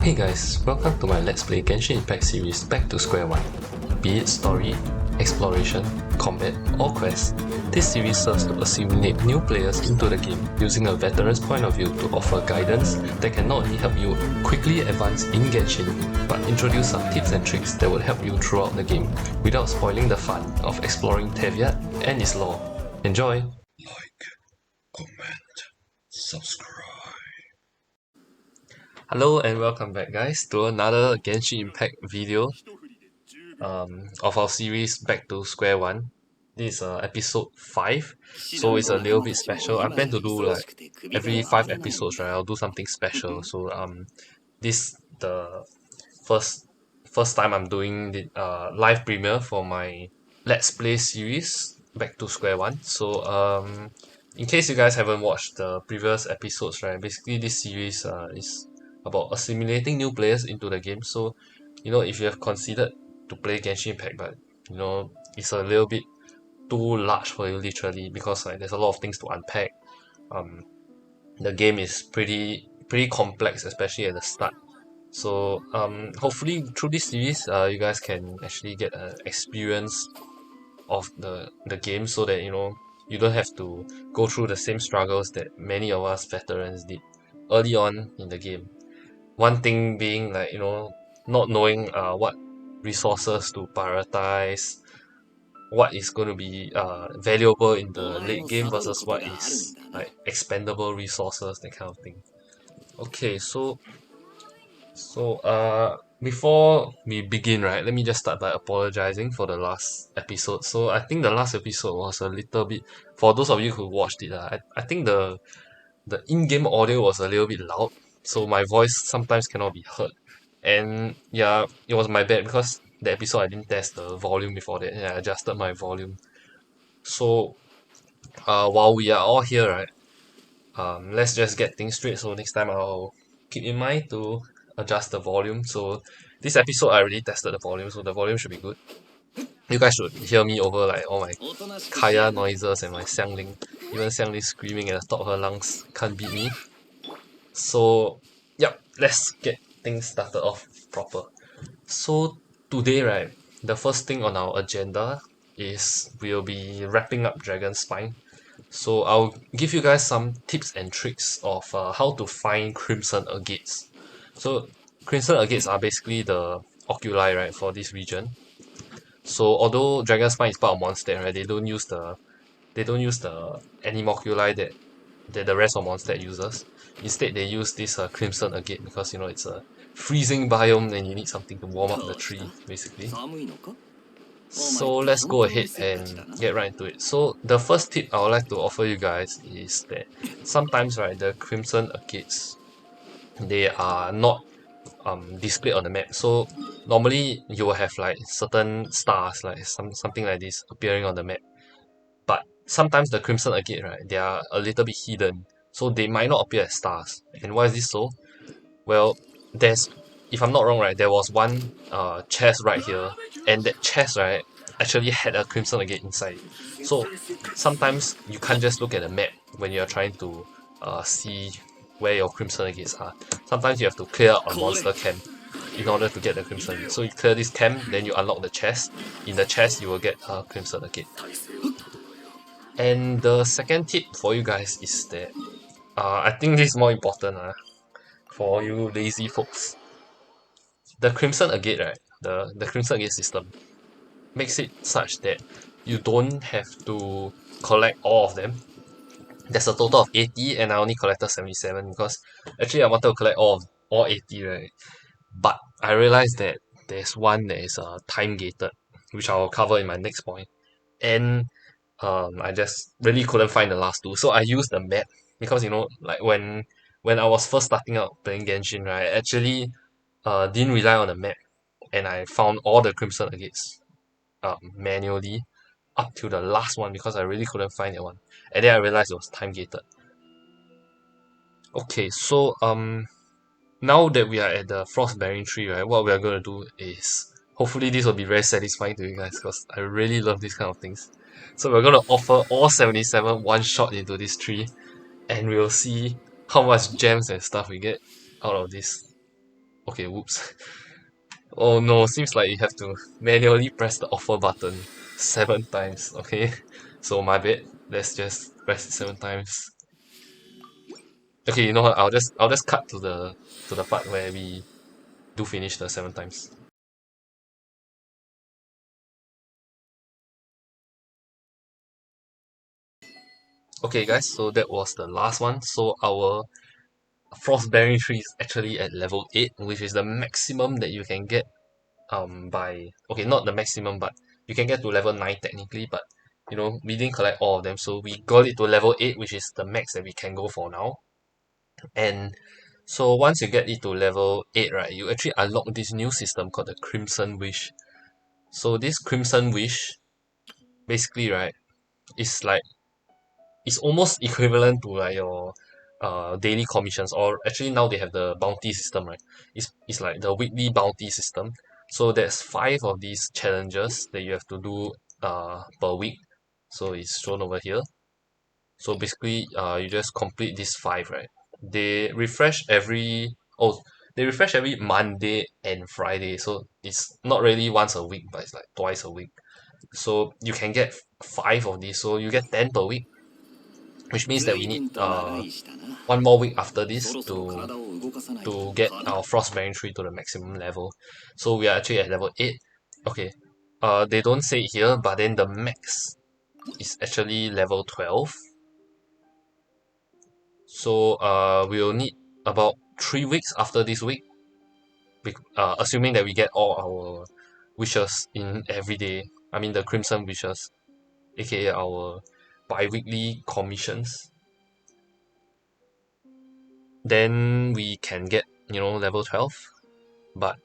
Hey guys, welcome to my Let's Play Genshin Impact series Back to Square One. Be it story, exploration, combat, or quest, this series serves to assimilate new players into the game using a veteran's point of view to offer guidance that can not only help you quickly advance in Genshin, but introduce some tips and tricks that will help you throughout the game without spoiling the fun of exploring Teviat and its lore. Enjoy! Like, comment, subscribe. Hello and welcome back guys to another Genshin Impact video of our series Back to Square One. This is episode 5, so it's a little bit special. I plan to do like every 5 episodes, right? I'll do something special. So this the first time I'm doing the live premiere for my Let's Play series Back to Square One. So in case you guys haven't watched the previous episodes, right? Basically this series is about assimilating new players into the game. So if you have considered to play Genshin Impact, but it's a little bit too large for you literally, because like there's a lot of things to unpack. The game is pretty complex, especially at the start. So hopefully through this series you guys can actually get an experience of the game, so that you don't have to go through the same struggles that many of us veterans did early on in the game. One thing being like not knowing what resources to prioritize, what is going to be valuable in the late game versus what is like expendable resources, that kind of thing. Okay, so before we begin, right, let me just start by apologizing for the last episode. So I think the last episode was a little bit, for those of you who watched it, I think the in-game audio was a little bit loud, so my voice sometimes cannot be heard. And yeah, it was my bad, because the episode I didn't test the volume before that, and I adjusted my volume. So while we are all here, right, let's just get things straight. So next time I'll keep in mind to adjust the volume. So this episode I already tested the volume, so the volume should be good. You guys should hear me over like all my Kaya noises and my Xiangling. Even Xiangling screaming at the top of her lungs can't beat me. So yep, let's get things started off proper. So today, right, the first thing on our agenda is we'll be wrapping up DRAGONSPINE. So I'll give you guys some tips and tricks of how to find Crimson Agates. So Crimson Agates are basically the oculi, right, for this region. So although DRAGONSPINE is part of Mondstadt, right, they don't use the animoculi that the rest of Mondstadt uses. Instead, they use this Crimson Agate, because it's a freezing biome and you need something to warm up the tree, basically. So let's go ahead and get right into it. So the first tip I would like to offer you guys is that sometimes, right, the Crimson Agates, they are not displayed on the map. So normally you will have like certain stars, like something like this, appearing on the map. But sometimes the Crimson Agate, right, they are a little bit hidden, so they might not appear as stars. And why is this so? Well, if I'm not wrong, right, there was one chest right here, and that chest, right, actually had a Crimson Agate inside. So sometimes you can't just look at the map when you're trying to see where your Crimson Agates are. Sometimes you have to clear out a monster camp in order to get the Crimson Agate. So you clear this camp, then you unlock the chest. In the chest, you will get a Crimson Agate. And the second tip for you guys is that I think this is more important for you lazy folks. The Crimson Agate, right? The Crimson Agate system makes it such that you don't have to collect all of them. There's a total of 80, and I only collected 77 because actually I wanted to collect all 80, right? But I realized that there's one that is time gated, which I'll cover in my next point. And I just really couldn't find the last two, so I used the map, because like when I was first starting out playing Genshin, right, I actually didn't rely on the map, and I found all the Crimson Agates manually up to the last one, because I really couldn't find that one, and then I realized it was time gated. Okay, so now that we are at the Frost Bearing Tree, right, what we are going to do is, hopefully this will be very satisfying to you guys, because I really love these kind of things. So we're going to offer all 77 one shot into this tree, and we'll see how much gems and stuff we get out of this. Okay, whoops. Oh no, seems like you have to manually press the offer button 7 times. Okay, so my bad. Let's just press it 7 times. Okay, you know what? I'll just cut to the part where we do finish the 7 times. Okay guys, so that was the last one. So our Frostbearing tree is actually at level 8, which is the maximum that you can get by, okay, not the maximum, but you can get to level 9 technically, but you know, we didn't collect all of them, so we got it to level 8, which is the max that we can go for now. And so once you get it to level 8, right, you actually unlock this new system called the Crimson Wish. So this Crimson Wish, basically, right, is like, it's almost equivalent to like your daily commissions, or actually now they have the bounty system, right? It's like the weekly bounty system. So there's 5 of these challenges that you have to do per week. So it's shown over here. So basically you just complete these 5, right? They refresh every they refresh every Monday and Friday. So it's not really once a week, but it's like twice a week. So you can get 5 of these. So you get 10 per week, which means that we need 1 more week after this to get our Frostbearing tree to the maximum level. So we are actually at level 8. Okay. They don't say it here, but then the max is actually level 12. So we'll need about 3 weeks after this week, assuming that we get all our wishes in every day. I mean the Crimson Wishes, aka our bi-weekly commissions. Then we can get, you know, level 12. But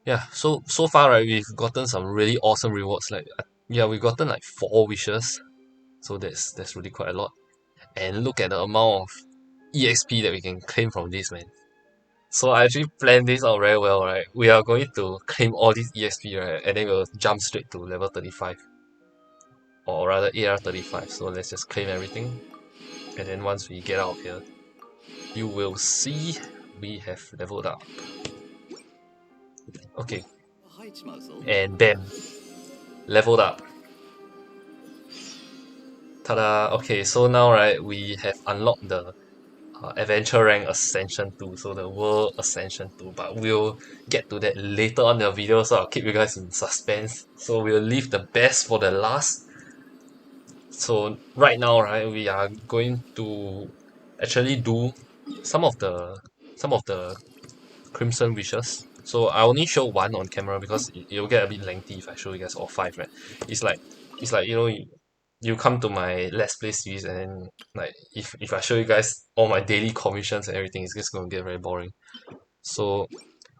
yeah, so far, right, we've gotten some really awesome rewards. Like yeah, we've gotten like 4 wishes, so that's really quite a lot. And look at the amount of EXP that we can claim from this, man. So I actually planned this out very well, right? We are going to claim all these EXP, right, and then we'll jump straight to level 35, or rather AR35. So let's just claim everything, and then once we get out of here, you will see we have leveled up. Okay, and bam, leveled up. Ta-da! Okay, so now, right, we have unlocked the adventure rank Ascension 2, so the world Ascension 2, but we'll get to that later on in the video, so I'll keep you guys in suspense. So we'll leave the best for the last. So right now, right, we are going to actually do some of the Crimson Wishes. So I only show one on camera because it'll get a bit lengthy if I show you guys all 5, right? It's like you know, you come to my Let's Play series, and then like if I show you guys all my daily commissions and everything, it's just gonna get very boring. So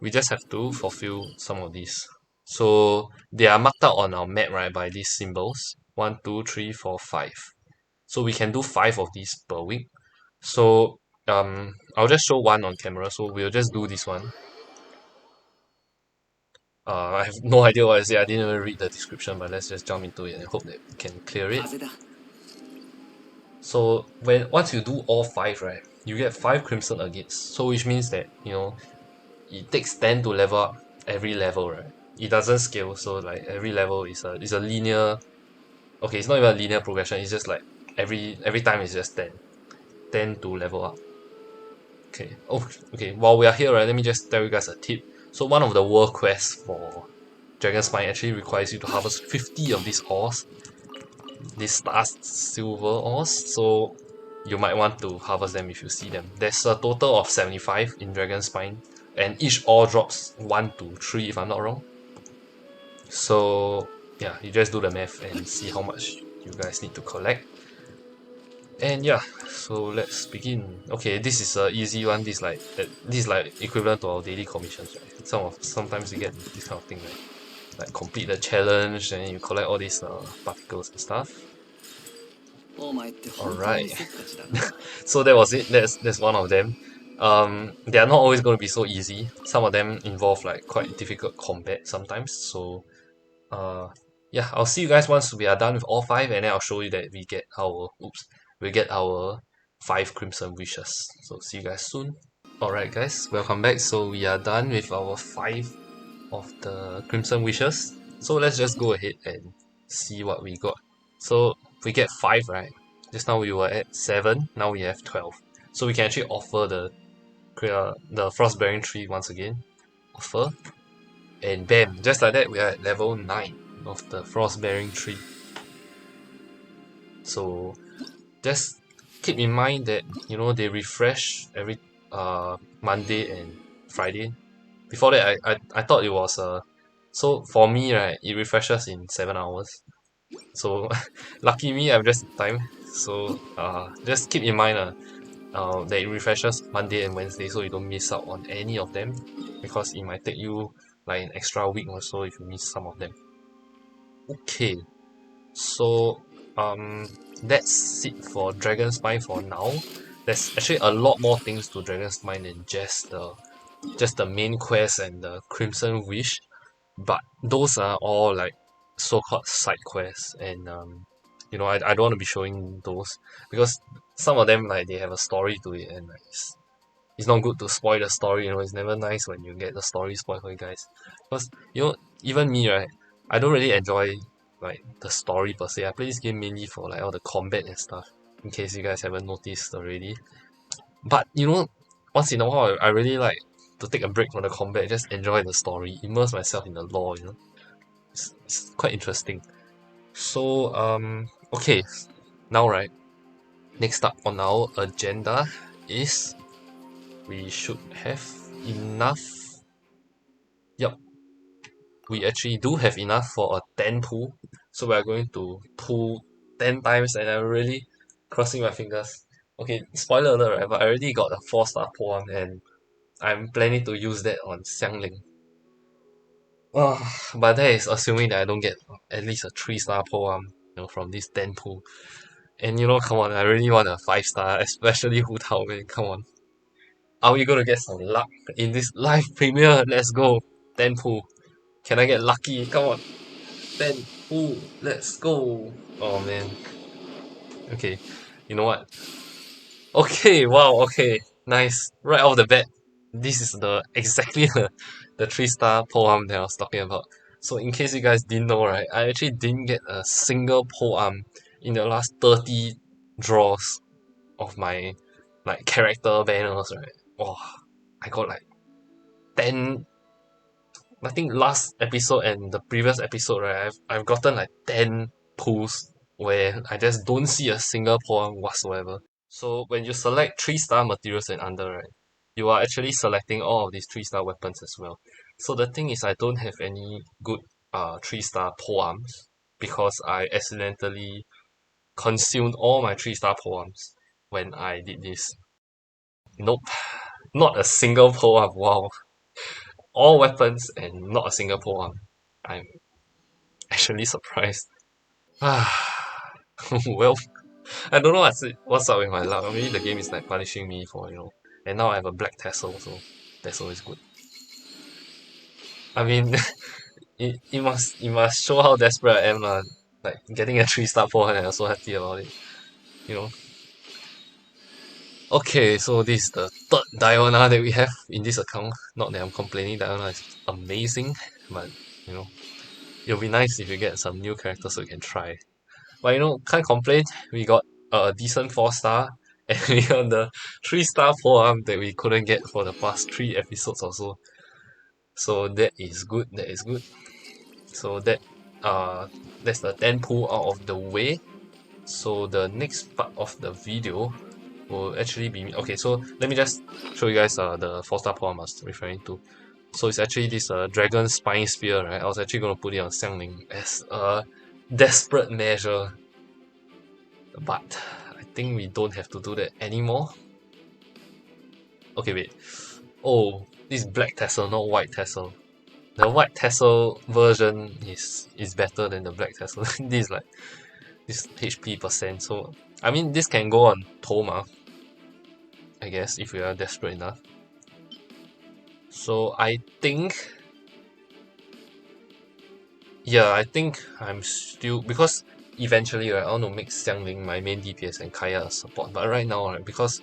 we just have to fulfill some of these. So they are marked out on our map, right, by these symbols. 1, 2, 3, 4, 5. So we can do 5 of these per week. So I'll just show one on camera. So we'll just do this one. I have no idea what I say. I didn't even read the description, but let's just jump into it and hope that we can clear it. So once you do all 5, right, you get 5 Crimson Agates. So which means that, you know, it takes 10 to level up every level, right? It doesn't scale, so like every level is a linear. Okay, it's not even a linear progression. It's just like every time it's just 10 to level up. Okay. Oh, okay. While we are here, right, let me just tell you guys a tip. So one of the world quests for DRAGONSPINE actually requires you to harvest 50 of these ores, these star silver ores. So you might want to harvest them if you see them. There's a total of 75 in DRAGONSPINE, and each ore drops 1 to 3 if I'm not wrong. So yeah, you just do the math and see how much you guys need to collect. And yeah, so let's begin. Okay, this is a easy one. This is like equivalent to our daily commissions, right? Sometimes you get this kind of thing, right? Like complete the challenge, and you collect all these particles and stuff. Alright. So that was it. That's one of them. They are not always going to be so easy. Some of them involve like quite difficult combat sometimes. So yeah, I'll see you guys once we are done with all 5, and then I'll show you that we get our 5 Crimson Wishes. So see you guys soon. Alright guys, welcome back. So we are done with our 5 of the Crimson Wishes. So let's just go ahead and see what we got. So we get 5, right? Just now we were at 7, now we have 12. So we can actually offer the Frostbearing tree once again. Offer. And bam, just like that we are at level 9 of the Frostbearing tree. So just keep in mind that they refresh every Monday and Friday. Before that I thought it was so for me, right, it refreshes in 7 hours. So lucky me, I've just time. So just keep in mind that it refreshes Monday and Wednesday, so you don't miss out on any of them, because it might take you like an extra week or so if you miss some of them. Okay, so that's it for DRAGONSPINE for now. There's actually a lot more things to DRAGONSPINE than just the main quest and the Crimson Wish, but those are all like so-called side quests, and I don't want to be showing those because some of them, like, they have a story to it, and like, it's not good to spoil the story. It's never nice when you get the story spoiled for you guys, because even me, right, I don't really enjoy like the story per se. I play this game mainly for like all the combat and stuff, in case you guys haven't noticed already. But once in a while I really like to take a break from the combat, just enjoy the story, immerse myself in the lore. It's quite interesting. So okay, now, right, next up on our agenda is we should have enough. Yep, we actually do have enough for a 10 pull. So we are going to pull 10 times, and I'm really crossing my fingers. Okay, spoiler alert, right? But I already got a 4-star poem, and I'm planning to use that on Xiangling. But that is assuming that I don't get at least a 3-star poem, from this 10 pull. And come on, I really want a 5-star, especially Hu Tao, man. Come on. Are we gonna get some luck in this live premiere? Let's go. 10 pull. Can I get lucky? Come on. 10 pull. Let's go. Oh man. Okay. You know what? Okay, wow, okay. Nice. Right off the bat. This is exactly the 3-star poem that I was talking about. So in case you guys didn't know, right, I actually didn't get a single poem in the last 30 draws of my like character banners, right? Oh, I got like 10. I think last episode and the previous episode, right, I've gotten like 10 pulls where I just don't see a single poem whatsoever. So when you select 3-star materials and under, right, you are actually selecting all of these 3-star weapons as well. So the thing is, I don't have any good 3-star poems because I accidentally consumed all my 3-star poems when I did this. Nope, not a single poem. Wow, all weapons and not a single poem. I'm actually surprised. Well, I don't know what's up with my luck. Maybe the game is like punishing me for, and now I have a black tassel, so that's always good. I mean, it must show how desperate I am, lah. Like getting a 3-star poem, and I'm so happy about it. You know. Okay, so this is the third Diona that we have in this account. Not that I'm complaining, Diona is amazing, but it'll be nice if you get some new characters so you can try. But can't complain. We got a decent 4-star, and we got the 3-star poem that we couldn't get for the past 3 episodes or so. So that is good. That is good. So that's the 10 pull out of the way. So the next part of the video will actually be okay. So let me just show you guys the 4-star poem I was referring to. So it's actually this dragon spine spear, right? I was actually gonna put it on Xiangling as a desperate measure, but I think we don't have to do that anymore. Okay, wait. Oh, this black tassel, not white tassel. The white tassel version is better than the black tassel. This is like this HP percent. So I mean, this can go on Toma, I guess, if we are desperate enough. So I think, yeah, I think I'm still, because eventually, right, I want to make Xiangling my main DPS and Kaya a support. But right now, right, because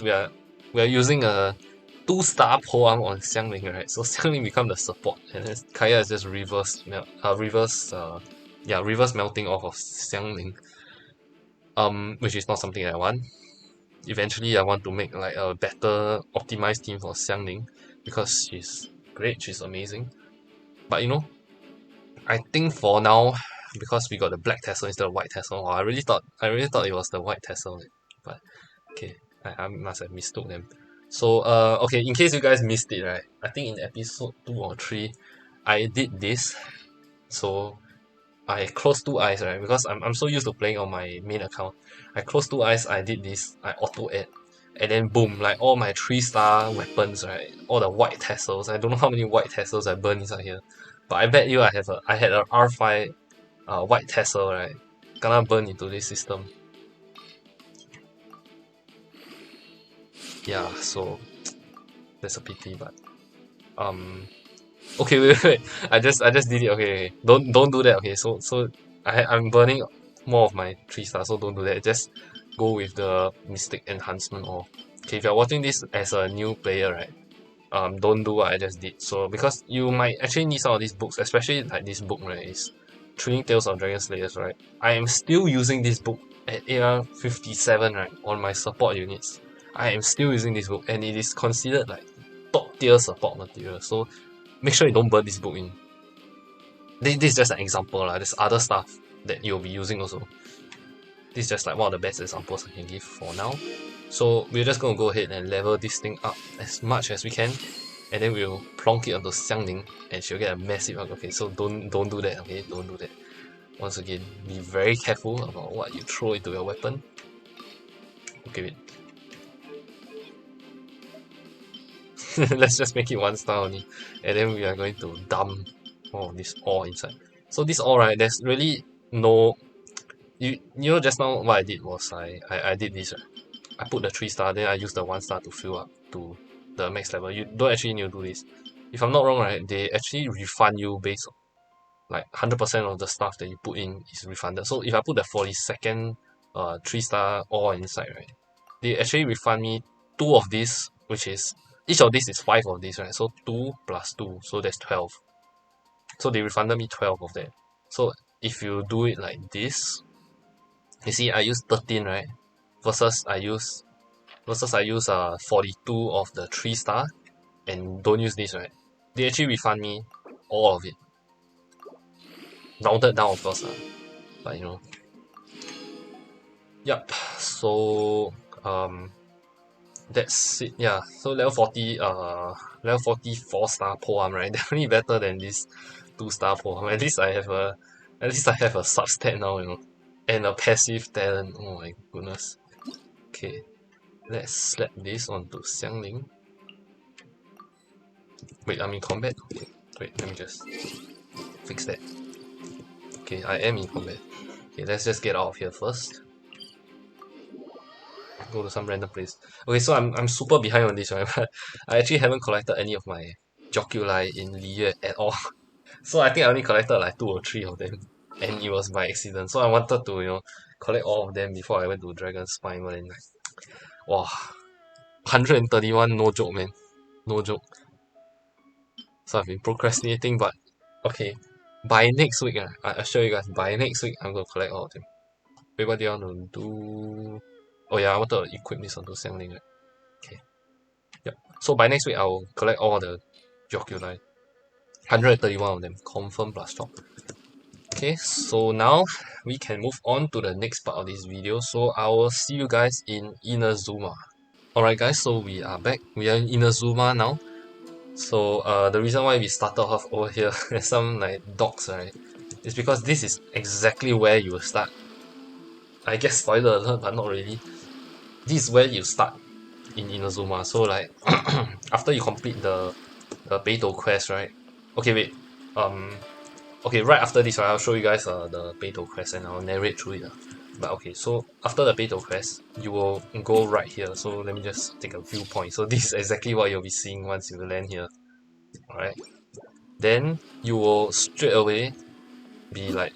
we are using a 2-star polearm on Xiangling, right? So Xiangling become the support, and then Kaya is just reverse melting off of Xiangling. Which is not something I want. Eventually I want to make like a better optimized team for Xiangling because she's great, she's amazing. But you know, I think for now, because we got the black tassel instead of white tassel, I really thought it was the white tassel, but okay, I must have mistook them. So okay, in case you guys missed it, right? I think in episode 2 or 3, I did this. So I closed 2 eyes, right? Because I'm so used to playing on my main account. I closed 2 eyes, I did this, I auto add, and then boom, like all my 3-star weapons, right? All the white tassels. I don't know how many white tassels I burned inside here. But I bet you I had a R5 white tassel, right? Gonna burn into this system. Yeah, so that's a pity, but okay, wait. I just did it. Okay. Don't do that. Okay, so I'm burning more of my 3-star, so don't do that. Just go with the Mystic Enhancement. Or okay, if you're watching this as a new player, right? Don't do what I just did. So because you might actually need some of these books, especially like this book, right? Is Thrilling Tales of Dragon Slayers, right? I am still using this book at AR57, right? On my support units. I am still using this book, and it is considered like top tier support material. So make sure you don't burn this book in. This is just an example, lah. There's other stuff that you'll be using also. This is just like one of the best examples I can give for now. So we're just gonna go ahead and level this thing up as much as we can, and then we'll plonk it onto Xiangling, and she'll get a massive hug. Okay, so don't do that. Okay, don't do that. Once again, be very careful about what you throw into your weapon. Okay, wait. Let's just make it 1-star only, and then we are going to dump all this ore inside. So this ore, right, there's really no... You know just now what I did was I did this, right? I put the 3-star, then I use the 1-star to fill up to the max level. You don't actually need to do this. If I'm not wrong, right, they actually refund you based on like 100% of the stuff that you put in is refunded. So if I put the 42nd 3-star ore inside, right, they actually refund me 2 of these, which is each of these is 5 of these, right? So 2 plus 2, so that's 12. So they refunded me 12 of that. So if you do it like this, you see I use 13, right? Versus I use 42 of the 3-star and don't use this, right? They actually refund me all of it. Rounded down, of course, but you know. Yup. So that's it. Yeah. So level 40, level 40 4-star polearm, right? Definitely better than this 2-star polearm. At least I have a substat now, you know, and a passive talent. Oh my goodness. Okay, let's slap this onto Xiangling. Wait, I'm in combat? Okay. Wait, let me just fix that. Okay, I am in combat. Okay, let's just get out of here first. Go to some random place. Okay, so I'm super behind on this, right? But I actually haven't collected any of my GACHAAAA in Liyue at all. So I think I only collected like 2 or 3 of them. And it was by accident. So I wanted to, you know, collect all of them before I went to DRAGONSPINE, but then like, wow, 131, no joke, man. No joke. So I've been procrastinating, but okay. By next week, I assure you guys, by next week, I'm going to collect all of them. Wait, what do you want to do? Oh yeah, I want to equip this onto Xiangling, right? Okay. Yep. So by next week, I will collect all the GACHAAAA. 131 of them, confirm plus chop. Okay, so now we can move on to the next part of this video. So I will see you guys in Inazuma. Alright guys, so we are back. We are in Inazuma now. So the reason why we started off over here as some like dogs, right, is because this is exactly where you will start. I guess spoiler alert, but not really. This is where you start in Inazuma. So like after you complete the Beidou quest, right? Okay, wait. Okay, right after this, right, I'll show you guys the Beidou quest and I'll narrate through it. But okay, so after the Beidou quest, you will go right here. So let me just take a viewpoint. So this is exactly what you'll be seeing once you land here. Alright. Then you will straight away be like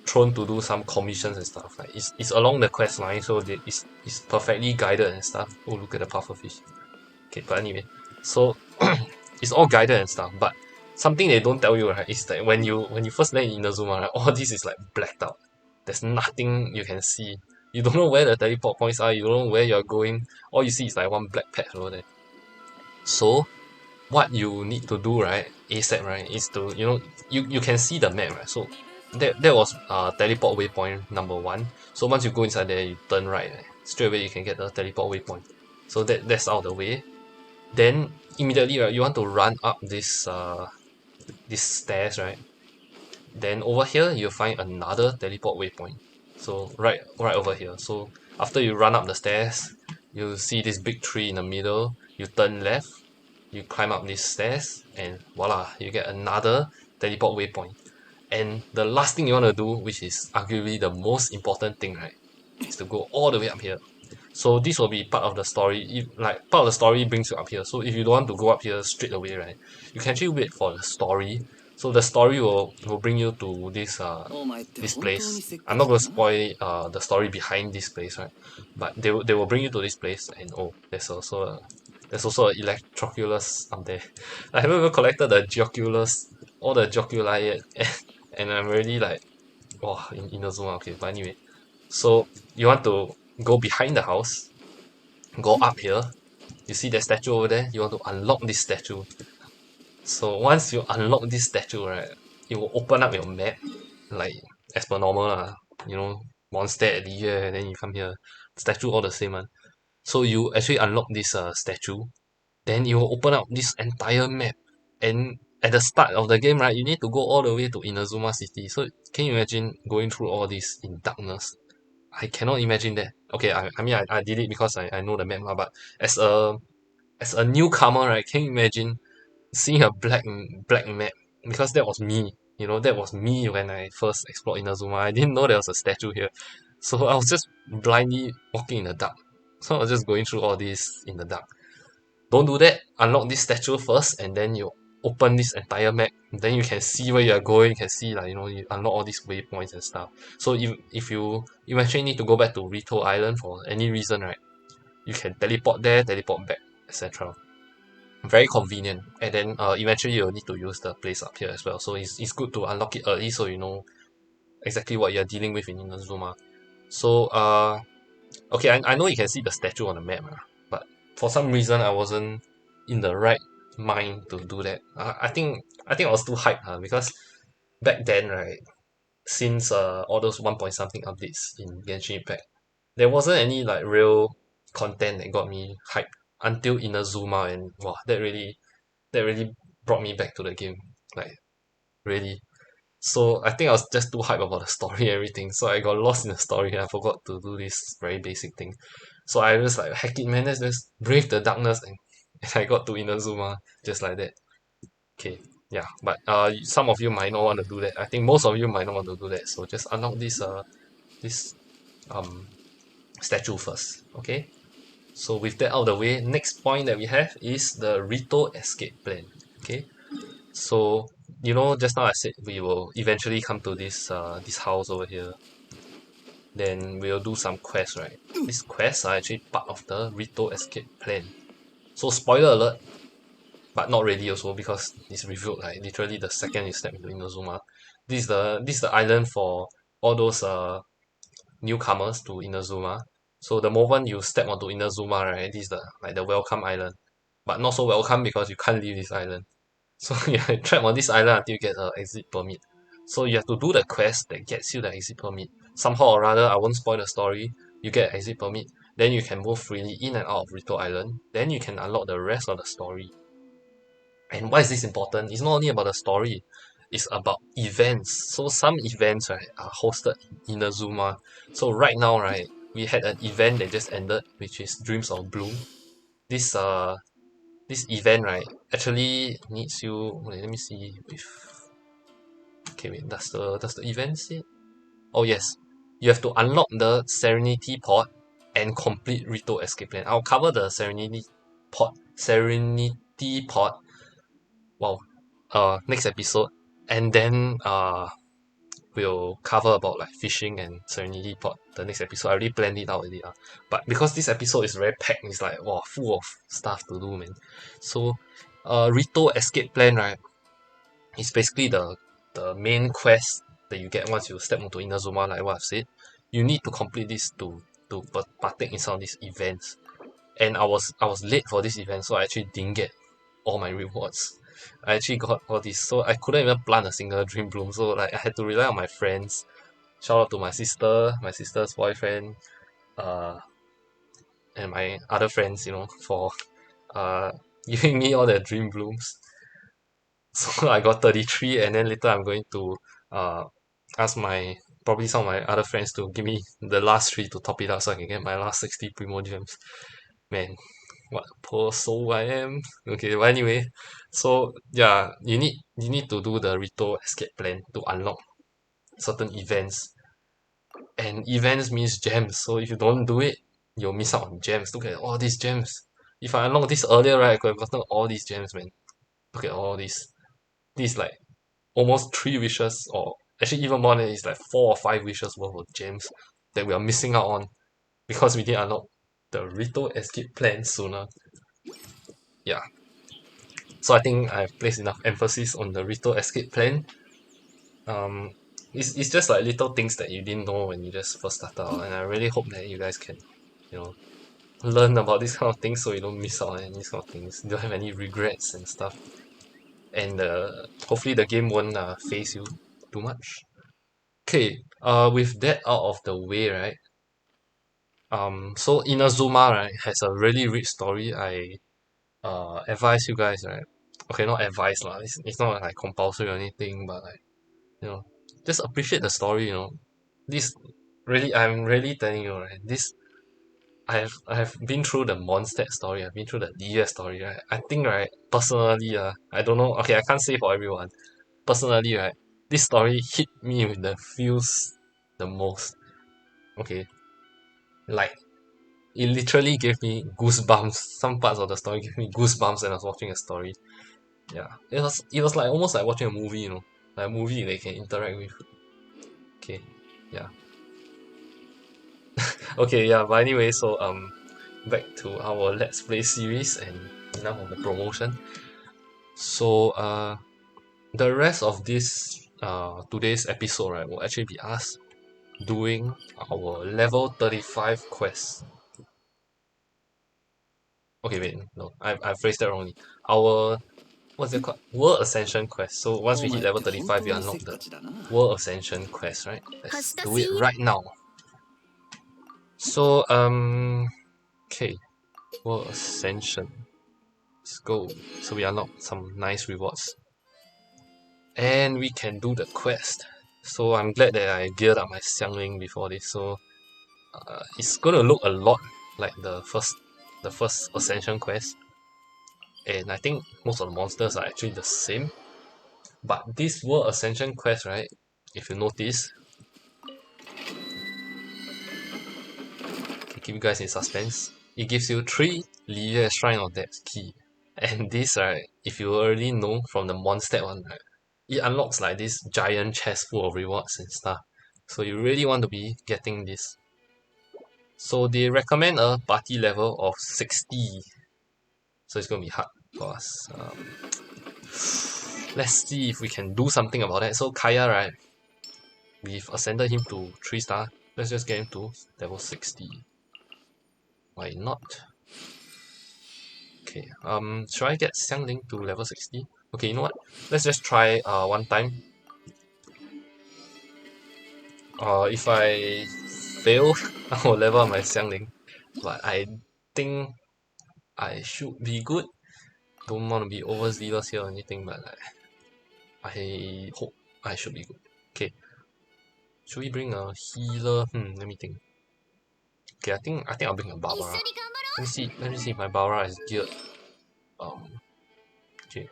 thrown to do some commissions and stuff. Like it's along the quest line, so it's perfectly guided and stuff. Oh, look at the pufferfish. Okay, but anyway, So it's all guided and stuff, but something they don't tell you, right, is that when you first land in Inazuma, right, all this is like blacked out. There's nothing you can see. You don't know where the teleport points are, you don't know where you're going. All you see is like one black patch over there. So what you need to do, right, ASAP, right, is to, you can see the map, right? So that was teleport waypoint number 1. So once you go inside there, you turn right, right, straight away you can get the teleport waypoint. So that's out of the way. Then immediately, right, you want to run up this stairs, right? Then over here you'll find another teleport waypoint. So right over here. So after you run up the stairs, you'll see this big tree in the middle. You turn left, you climb up these stairs, and voila, you get another teleport waypoint. And the last thing you want to do, which is arguably the most important thing, right, is to go all the way up here. So this will be part of the story. If like part of the story brings you up here. So if you don't want to go up here straight away, right, you can actually wait for the story. So the story will bring you to this place. I'm not going to spoil the story behind this place, right? But they will bring you to this place, and oh, there's also a Electroculus up there. I haven't even collected the Geoculus, all the Geoculi yet, and I'm really like, wow, in Inazuma. Okay, but anyway, so you want to go behind the house, go up here. You see that statue over there? You want to unlock this statue. So once you unlock this statue, right, it will open up your map, like as per normal lah. Monster at the year, then you come here. Statue all the same one. So you actually unlock this statue, then it will open up this entire map. And at the start of the game, right, you need to go all the way to Inazuma City. So can you imagine going through all this in darkness? I cannot imagine that. Okay, I mean I did it because I know the map lah, but as a newcomer, right, can you imagine seeing a black map? Because that was me. That was me when I first explored Inazuma. I didn't know there was a statue here. So I was just blindly walking in the dark. So I was just going through all this in the dark. Don't do that. Unlock this statue first, and then you open this entire map. Then you can see where you're going. You can see, like, you unlock all these waypoints and stuff. So if you eventually need to go back to Rito Island for any reason, right, you can teleport there, teleport back, etc. Very convenient. And then eventually you'll need to use the place up here as well. So it's good to unlock it early so you know exactly what you're dealing with in Inazuma. So okay, I know you can see the statue on the map, but for some reason I wasn't in the right mind to do that. I think I was too hyped, because back then, right, since all those 1 point something updates in Genshin Impact, there wasn't any like real content that got me hyped until Inazuma, and wow, that really brought me back to the game, like, really. So I think I was just too hyped about the story and everything. So I got lost in the story and I forgot to do this very basic thing. So I was like, heck it, man, let's just brave the darkness, and I got to Inazuma just like that. Okay, yeah, but some of you might not want to do that. I think most of you might not want to do that. So just unlock this um statue first. Okay. So with that out of the way, next point that we have is the Rito escape plan. Okay. So just now I said we will eventually come to this house over here. Then we'll do some quests, right? These quests are actually part of the Rito escape plan. So spoiler alert, but not really also, because it's revealed like literally the second you step into Inazuma. This is the island for all those newcomers to Inazuma. So the moment you step onto Inazuma, right, this is the welcome island. But not so welcome because you can't leave this island. So you're trapped on this island until you get an exit permit. So you have to do the quest that gets you the exit permit. Somehow or other, I won't spoil the story. You get an exit permit, then you can move freely in and out of Rito Island. Then you can unlock the rest of the story. And why is this important? It's not only about the story, it's about events. So some events, right, are hosted in Inazuma. So right now, right, we had an event that just ended, which is Dreams of Bloom. This this event, right, actually needs you. Wait, let me see. Okay, wait. Does the event say? Oh yes, you have to unlock the Serenity Pod and complete Rito Escape Plan. I'll cover the Serenity Pod. Wow. Next episode, and then will cover about like fishing and Serenity Port the next episode. I already planned it out already. But because this episode is very packed, it's like wow, full of stuff to do, man. So Rito Escape Plan, right? It's basically the main quest that you get once you step into Inazuma, like what I've said. You need to complete this to partake in some of these events. And I was late for this event, so I actually didn't get all my rewards. I actually got all this, so I couldn't even plant a single dream bloom. So like I had to rely on my friends. Shout out to my sister, my sister's boyfriend, uh, and my other friends, for uh giving me all the dream blooms. So I got 33, and then later I'm going to uh ask probably some of my other friends to give me the last 3 to top it up so I can get my last 60 primo gems. Man, what a poor soul I am. Okay, but anyway, so yeah, you need to do the Rito escape plan to unlock certain events. And events means gems, so if you don't do it, you'll miss out on gems. Look at all these gems. If I unlocked this earlier, right, I could have gotten all these gems, man. Look at all these. This is like almost 3 wishes, or actually even more than it's like 4 or 5 wishes worth of gems that we are missing out on because we didn't unlock the Rito escape plan sooner. Yeah. So I think I've placed enough emphasis on the Rito escape plan. Um, it's just like little things that you didn't know when you just first started out, and I really hope that you guys can, you know, learn about this kind of things so you don't miss out on any kind of things. You don't have any regrets and stuff. And hopefully the game won't phase you too much. Okay, with that out of the way, right? So Inazuma, right, has a really rich story. I advise you guys, right? Okay, not advice lah. It's not like compulsory or anything, but like just appreciate the story. This really, I'm really telling you, right? This I have been through the Mondstadt story. I've been through the DS story, right? I think, right, personally, I don't know. Okay, I can't say for everyone. Personally, right, this story hit me with the feels the most. Okay, like it literally gave me goosebumps. Some parts of the story gave me goosebumps when I was watching a story. Yeah, it was like almost like watching a movie, like a movie they can interact with. Okay, yeah, okay, yeah. But anyway, so back to our Let's Play series and enough of the promotion. So the rest of this today's episode, right, will actually be us doing our level 35 quest. Okay, wait, no, I phrased that wrongly. Our what's it called? World Ascension quest. So once we hit level 35, we unlock the World Ascension quest, right? Let's do it right now. So okay, World Ascension. Let's go. So we unlock some nice rewards. And we can do the quest. So I'm glad that I geared up my Xiangling before this. So it's gonna look a lot like the first Ascension quest. And I think most of the monsters are actually the same. But this World Ascension quest, right? If you notice, keep you guys in suspense. It gives you 3 Liye Shrine of Depth key. And this, right, if you already know from the Mondstadt one, right, it unlocks like this giant chest full of rewards and stuff. So you really want to be getting this. So they recommend a party level of 60. So it's going to be hard for us. Let's see if we can do something about that. So Kaya, right, we've ascended him to 3 star. Let's just get him to level 60. Why not? Okay, should I get Xiangling to level 60? Okay, you know what? Let's just try one time. If I fail, I will level up my Xiangling. But I think I should be good. Don't want to be overzealous here or anything, but I hope I should be good. Okay, should we bring a healer? Let me think. Okay, I think I'll bring a Barbara. Let me see if my Barbara is geared. Okay.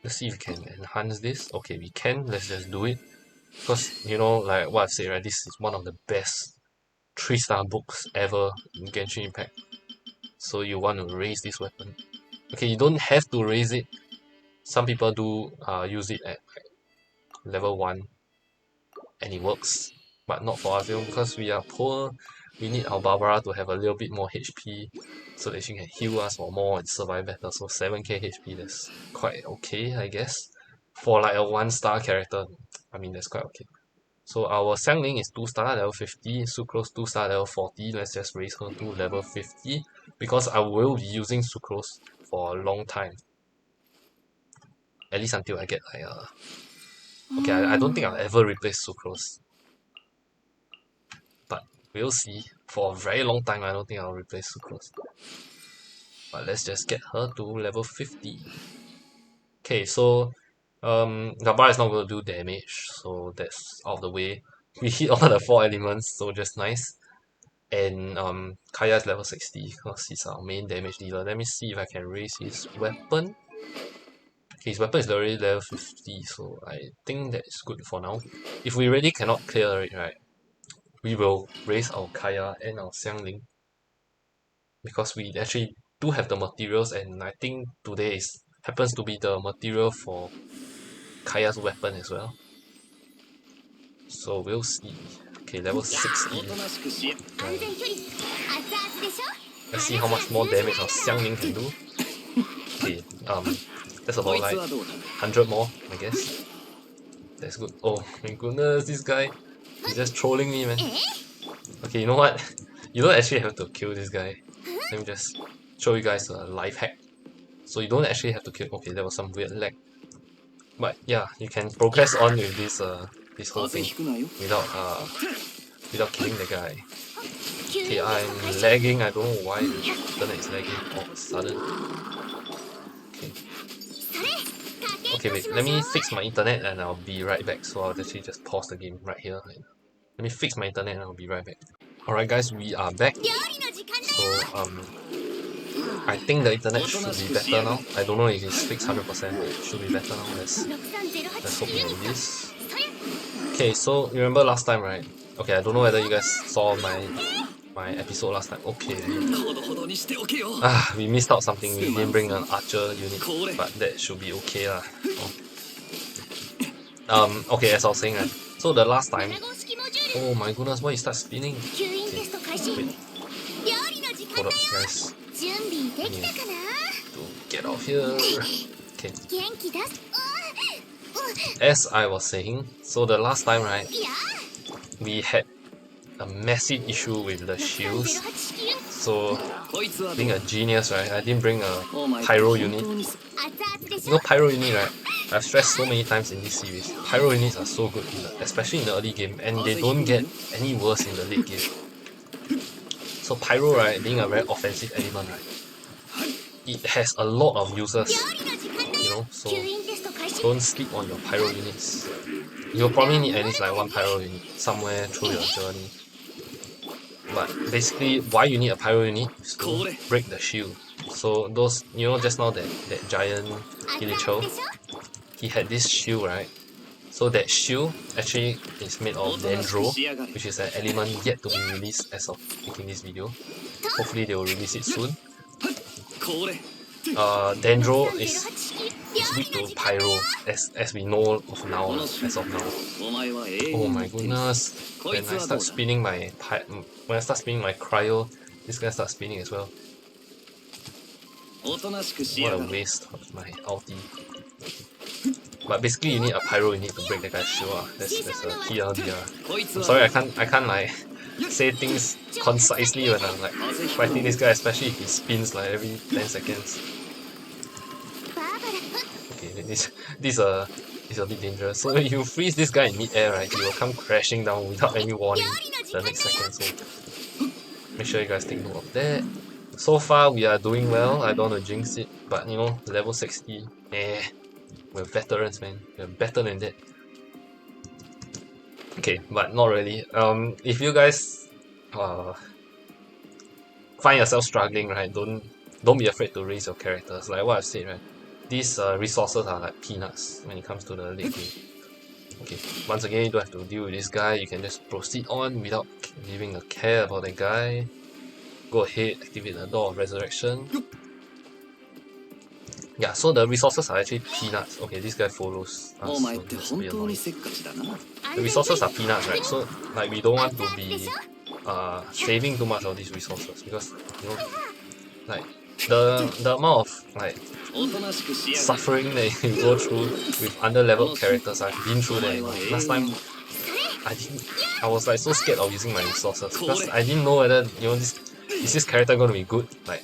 Let's see if we can enhance this. Okay, we can. Let's just do it. Because, like what I've said, right, this is one of the best 3-star books ever in Genshin Impact. So you want to raise this weapon. Okay, you don't have to raise it. Some people do use it at level 1 and it works, but not for us because we are poor. We need our Barbara to have a little bit more HP so that she can heal us for more and survive better. So 7k HP, that's quite okay, I guess. For like a 1-star character, I mean that's quite okay. So our Xiangling is 2-star, level 50, Sucrose 2-star, level 40. Let's just raise her to level 50 because I will be using Sucrose for a long time. At least until I get like okay, I don't think I'll ever replace Sucrose. But we'll see. For a very long time, I don't think I'll replace Sucrose. But let's just get her to level 50. Okay, so Gabara is not going to do damage, so that's out of the way. We hit all the 4 elements, so just nice. And Kaya is level 60 because he's our main damage dealer. Let me see if I can raise his weapon. Okay, his weapon is already level 50, so I think that is good for now. If we really cannot clear it, right, we will raise our Kaya and our Xiangling because we actually do have the materials, and I think today happens to be the material for Kaya's weapon as well. So we'll see. Okay, level 60. Right. Let's see how much more damage our Xiangling can do. Okay, that's about like 100 more, I guess. That's good. Oh my goodness, this guy is just trolling me, man. Okay, you know what? You don't actually have to kill this guy. Let me just show you guys a life hack. So you don't actually have to kill. Okay, there was some weird lag. But yeah, you can progress on with this whole thing without killing the guy. Okay, I'm lagging. I don't know why the internet is lagging all of a sudden. Okay. Okay, wait. Let me fix my internet and I'll be right back. So I'll actually just pause the game right here. Let me fix my internet and I'll be right back. Alright guys, we are back. So I think the internet should be better now. I don't know if it's fixed 100%, but it should be better now. Let's hope it is. Okay, so you remember last time, right? Okay, I don't know whether you guys saw my episode last time. Okay. We missed out something. We didn't bring an archer unit, but that should be okay lah. Okay, as I was saying, right? So the last time, oh my goodness, why you start spinning? Okay, wait. Hold up, guys. I need to get out here. Okay. As I was saying, so the last time, right, we had a massive issue with the shields. So, being a genius, right, I didn't bring a pyro unit. You know pyro unit, right? I've stressed so many times in this series. Pyro units are so good, especially in the early game, and they don't get any worse in the late game. So pyro, right, being a very offensive element, right, it has a lot of uses, you know, so don't sleep on your pyro units. You'll probably need at least like 1 pyro unit somewhere through your journey. But basically, why you need a pyro unit is to break the shield. So those, you know, just now that giant Gilicho, he had this shield, right? So that shield actually is made of Dendro, which is an element yet to be released as of making this video. Hopefully they will release it soon. Dendro is weak to Pyro, as we know of now, as of now. Oh my goodness! When I start spinning my cryo, this guy starts spinning as well. What a waste of my ulti. But basically, you need a pyro unit to break the guy's shield. That's a TLDR. I'm sorry, I can't like say things concisely when I'm like fighting this guy, especially if he spins like every 10 seconds. Okay, this is a bit dangerous. So when you freeze this guy in mid-air, right, he will come crashing down without any warning the next second. So make sure you guys take note of that. So far we are doing well. I don't want to jinx it, but you know, level 60, we're veterans, man. We're better than that. Okay, but not really. If you guys find yourself struggling, right, don't be afraid to raise your characters. Like what I've said, right, these resources are like peanuts when it comes to the late game. Okay, once again, you don't have to deal with this guy. You can just proceed on without giving a care about the guy. Go ahead, activate the Door of Resurrection. Yeah, so the resources are actually peanuts. Okay, this guy follows us, so this will be annoying. The resources are peanuts, right? So like we don't want to be saving too much of these resources because you know like the amount of like suffering that you go through with under-leveled characters. I've been through that, you know. Last time I was like so scared of using my resources because I didn't know whether you know this is this character gonna be good like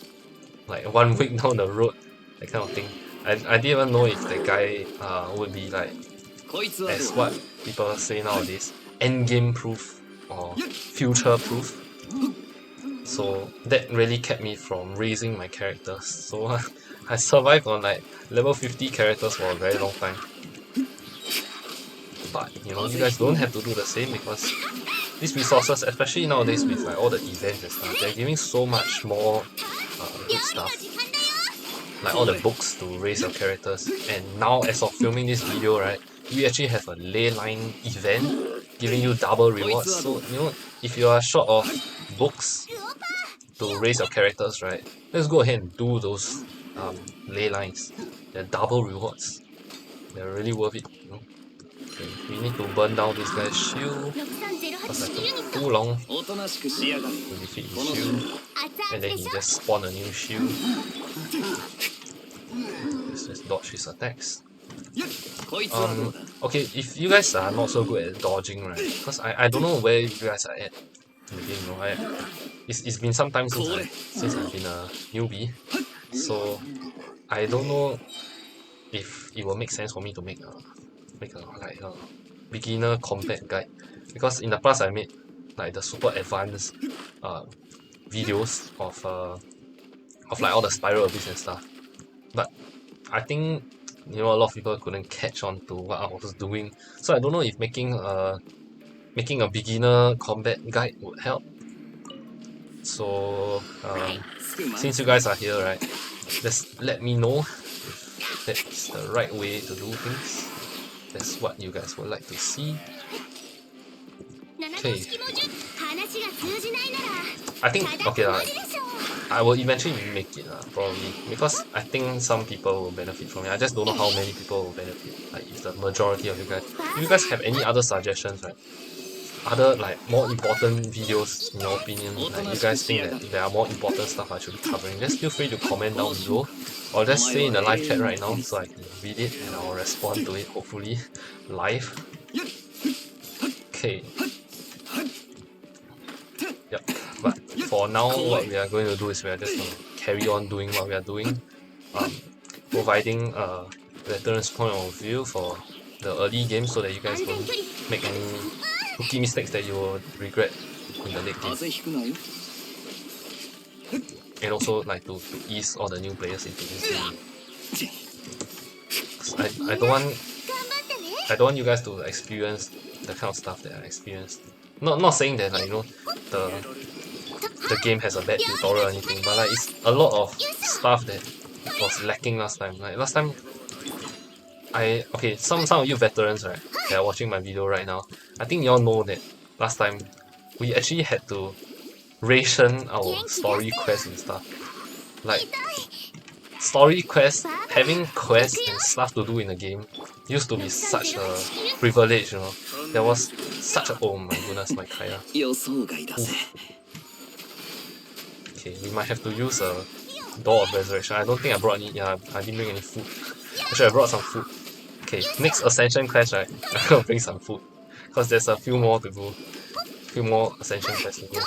1 week down the road, that kind of thing. I didn't even know if the guy would be like as what people say nowadays, end game proof or future proof. So that really kept me from raising my characters. So I survived on like level 50 characters for a very long time. But you know, you guys don't have to do the same because these resources, especially nowadays with like all the events and stuff, they're giving so much more good stuff. Like all the books to raise your characters. And now as of filming this video, right, we actually have a ley line event giving you double rewards. So you know, if you are short of books to raise your characters, right, let's go ahead and do those ley lines. They're double rewards. They're really worth it, you know. Okay, we need to burn down this guy's shield because I took too long to defeat his shield, and then he just spawned a new shield. Let's just dodge his attacks. Okay, if you guys are not so good at dodging, right? Because I don't know where you guys are at in the game, you know. It's been some time since I've been a newbie, so I don't know if it will make sense for me to make a like a beginner combat guide, because in the past I made like the super advanced videos of like all the spiral abyss and stuff, but I think you know a lot of people couldn't catch on to what I was doing, so I don't know if making a beginner combat guide would help. So since you guys are here, right, just let me know if that's the right way to do things. That's what you guys would like to see. Okay. I think okay I will eventually make it probably, because I think some people will benefit from it. I just don't know how many people will benefit. Like if the majority of you guys, if you guys have any other suggestions, right? Other like more important videos in your opinion, like you guys think that there are more important stuff I should be covering, just feel free to comment down below, or just say in the live chat right now so I can read it and I'll respond to it hopefully live. Okay. Yep. But for now, what we are going to do is we are just going to carry on doing what we are doing, providing a veteran's point of view for the early game so that you guys don't make any rookie mistakes that you will regret in the late game. And also like to ease all the new players into this game. I don't want you guys to experience the kind of stuff that I experienced. Not saying that like you know the game has a bad tutorial or anything, but like it's a lot of stuff that was lacking last time. Like last time okay, some of you veterans, right, that are watching my video right now, I think y'all know that last time we actually had to ration our story quests and stuff. Like story quests, having quests and stuff to do in the game used to be such a privilege, you know. There was such a oh my goodness, my Kaya. Okay, we might have to use a Door of Resurrection. I don't think I brought any. Yeah, I didn't bring any food. Actually, I brought some food. Okay, next Ascension quest, right? I'm gonna bring some food, because there's a few more to go. Few more Ascension quests to go.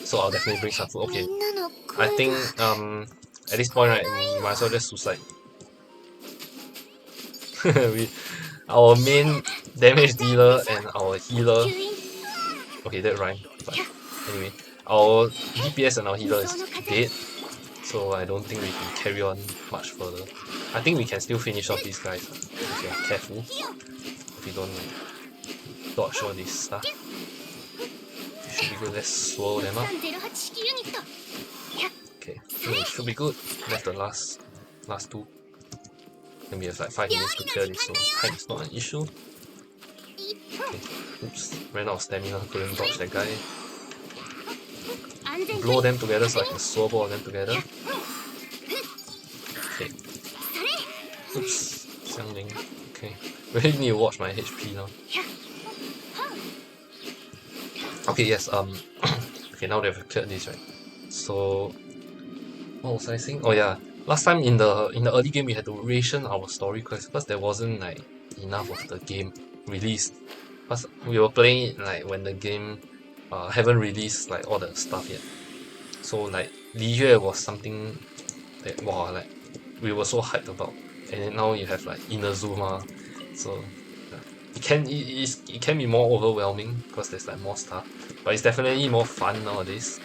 So I'll definitely bring some food. Okay, I think at this point, right, we might as well just suicide. Our main damage dealer and our healer. Okay, that rhymed. But anyway, our DPS and our healer is dead, so I don't think we can carry on much further. I think we can still finish off these guys if we are careful. If we don't like dodge all this stuff. It should be good. Let's swirl them up. Okay, it should be good. That's the last two. Then we have like 5 minutes to clear this, so time is not an issue. Okay, oops, ran out of stamina, couldn't dodge that guy. Blow them together so I can swirl all of them together. Okay, Oops, Xiangling. Okay, really need to watch my HP now. Okay, yes. Okay, now that we've cleared this, right? So, what was I saying? Oh yeah, last time in the early game we had to ration our story quests because there wasn't like enough of the game released. Because we were playing it like when the game haven't released like all the stuff yet. So like Li Yue was something that wow, like we were so hyped about, and then now you have like Inazuma, so yeah. It can be more overwhelming because there's like more stuff, but it's definitely more fun nowadays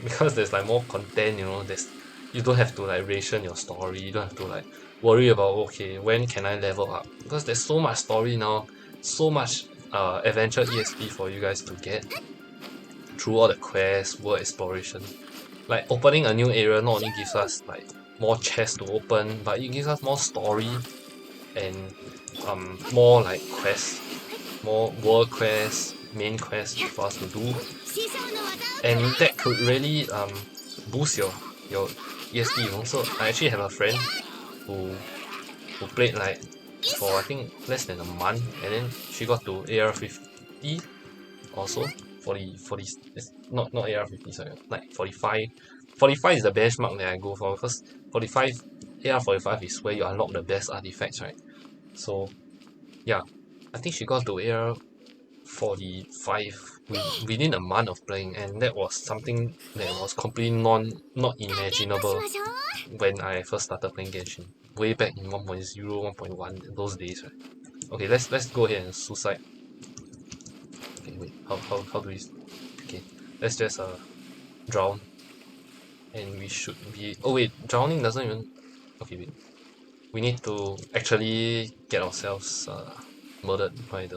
because there's like more content. You know, there's you don't have to like ration your story. You don't have to like worry about okay when can I level up because there's so much story now, so much adventure EXP for you guys to get through all the quests, world exploration. Like opening a new area not only gives us like more chests to open, but it gives us more story and more like quests, more world quests, main quests for us to do, and that could really boost your ESP. You know, so I actually have a friend who played like for I think less than a month, and then she got to AR50 also. 40 it's not AR50, sorry, like 45. 45 is the benchmark that I go for because 45 AR45 is where you unlock the best artifacts, right? So yeah, I think she got to AR45 within a month of playing, and that was something that was completely not imaginable when I first started playing Genshin way back in 1.0 1.1 those days, right? Okay, let's go ahead and suicide. Okay, wait, how do we okay, let's just drown, and we should be oh wait, drowning doesn't even okay wait, we need to actually get ourselves murdered by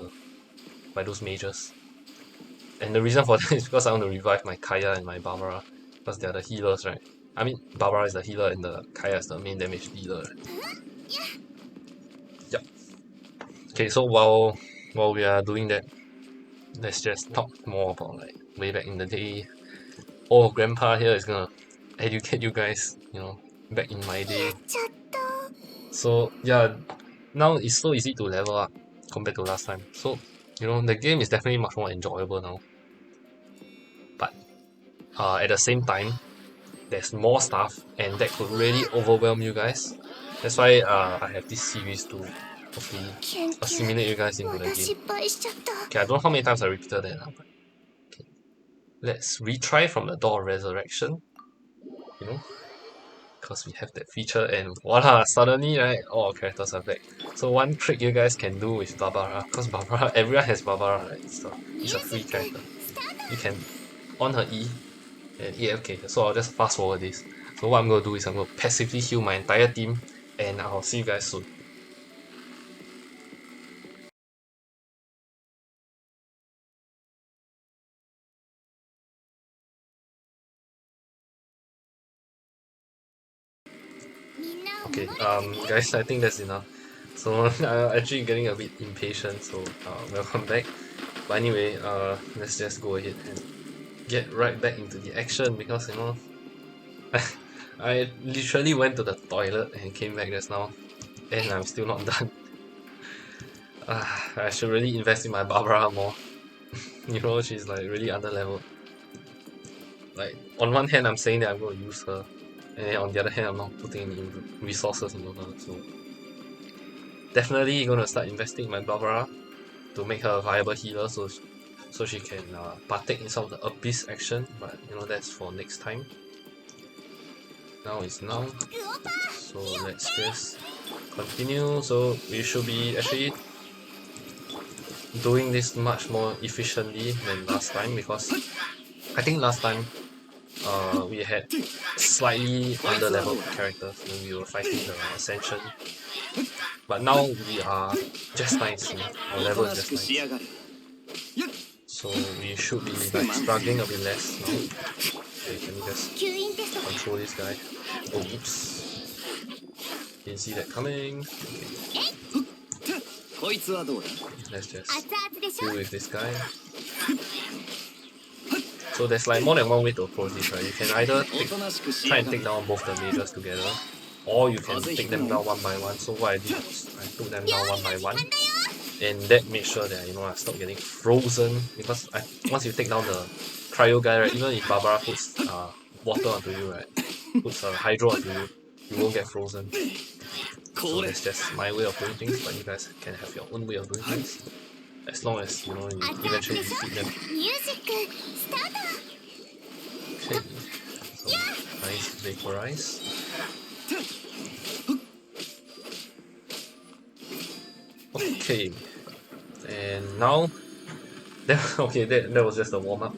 those mages, and the reason for that is because I want to revive my Kaya and my Barbara because they are the healers, right? I mean Barbara is the healer and the Kaya is the main damage dealer, right? Yep. Okay, so while we are doing that, let's just talk more about like way back in the day. Oh, grandpa here is gonna educate you guys, you know, back in my day. So yeah, now it's so easy to level up compared to last time. So, you know, the game is definitely much more enjoyable now. But at the same time, there's more stuff and that could really overwhelm you guys. That's why I have this series to hopefully assimilate you guys into the game. Okay, I don't know how many times I repeated that now, but okay. Let's retry from the Door of Resurrection. You know, because we have that feature and voila, suddenly right, all our characters are back. So one trick you guys can do with Barbara, because Barbara, everyone has Barbara, right? It's a free character. You can on her E, and yeah, okay, so I'll just fast forward this. So what I'm going to do is I'm going to passively heal my entire team, and I'll see you guys soon. Okay, guys, I think that's enough. So I'm actually getting a bit impatient, so welcome back. But anyway, let's just go ahead and get right back into the action because you know I literally went to the toilet and came back just now and I'm still not done. I should really invest in my Barbara more. You know, she's like really under leveled. Like on one hand I'm saying that I'm going to use her, and then on the other hand I'm not putting any resources into her, so definitely gonna start investing in my Barbara to make her a viable healer so she can partake in some of the abyss action, but you know that's for next time. Now is now, so let's just continue. So we should be actually doing this much more efficiently than last time because I think last time we had slightly under leveled characters when we were fighting the Ascension, but now we are just nice, you know? Our level is just nice, so we should be like struggling a bit less now. Okay, can we just control this guy? Oh, oops. Didn't see that coming. Okay. Let's just deal with this guy. So there's like more than one way to approach this, right? You can either try and take down both the mages together, or you can take them down one by one. So what I did was I took them down one by one, and that made sure that I stopped getting frozen, because once you take down the cryo guy, right, even if Barbara puts water onto you, right, puts hydro onto you, you won't get frozen. So that's just my way of doing things, but you guys can have your own way of doing things, as long as you eventually defeat them. Okay, so nice vaporize. Okay, and now that was just a warm up.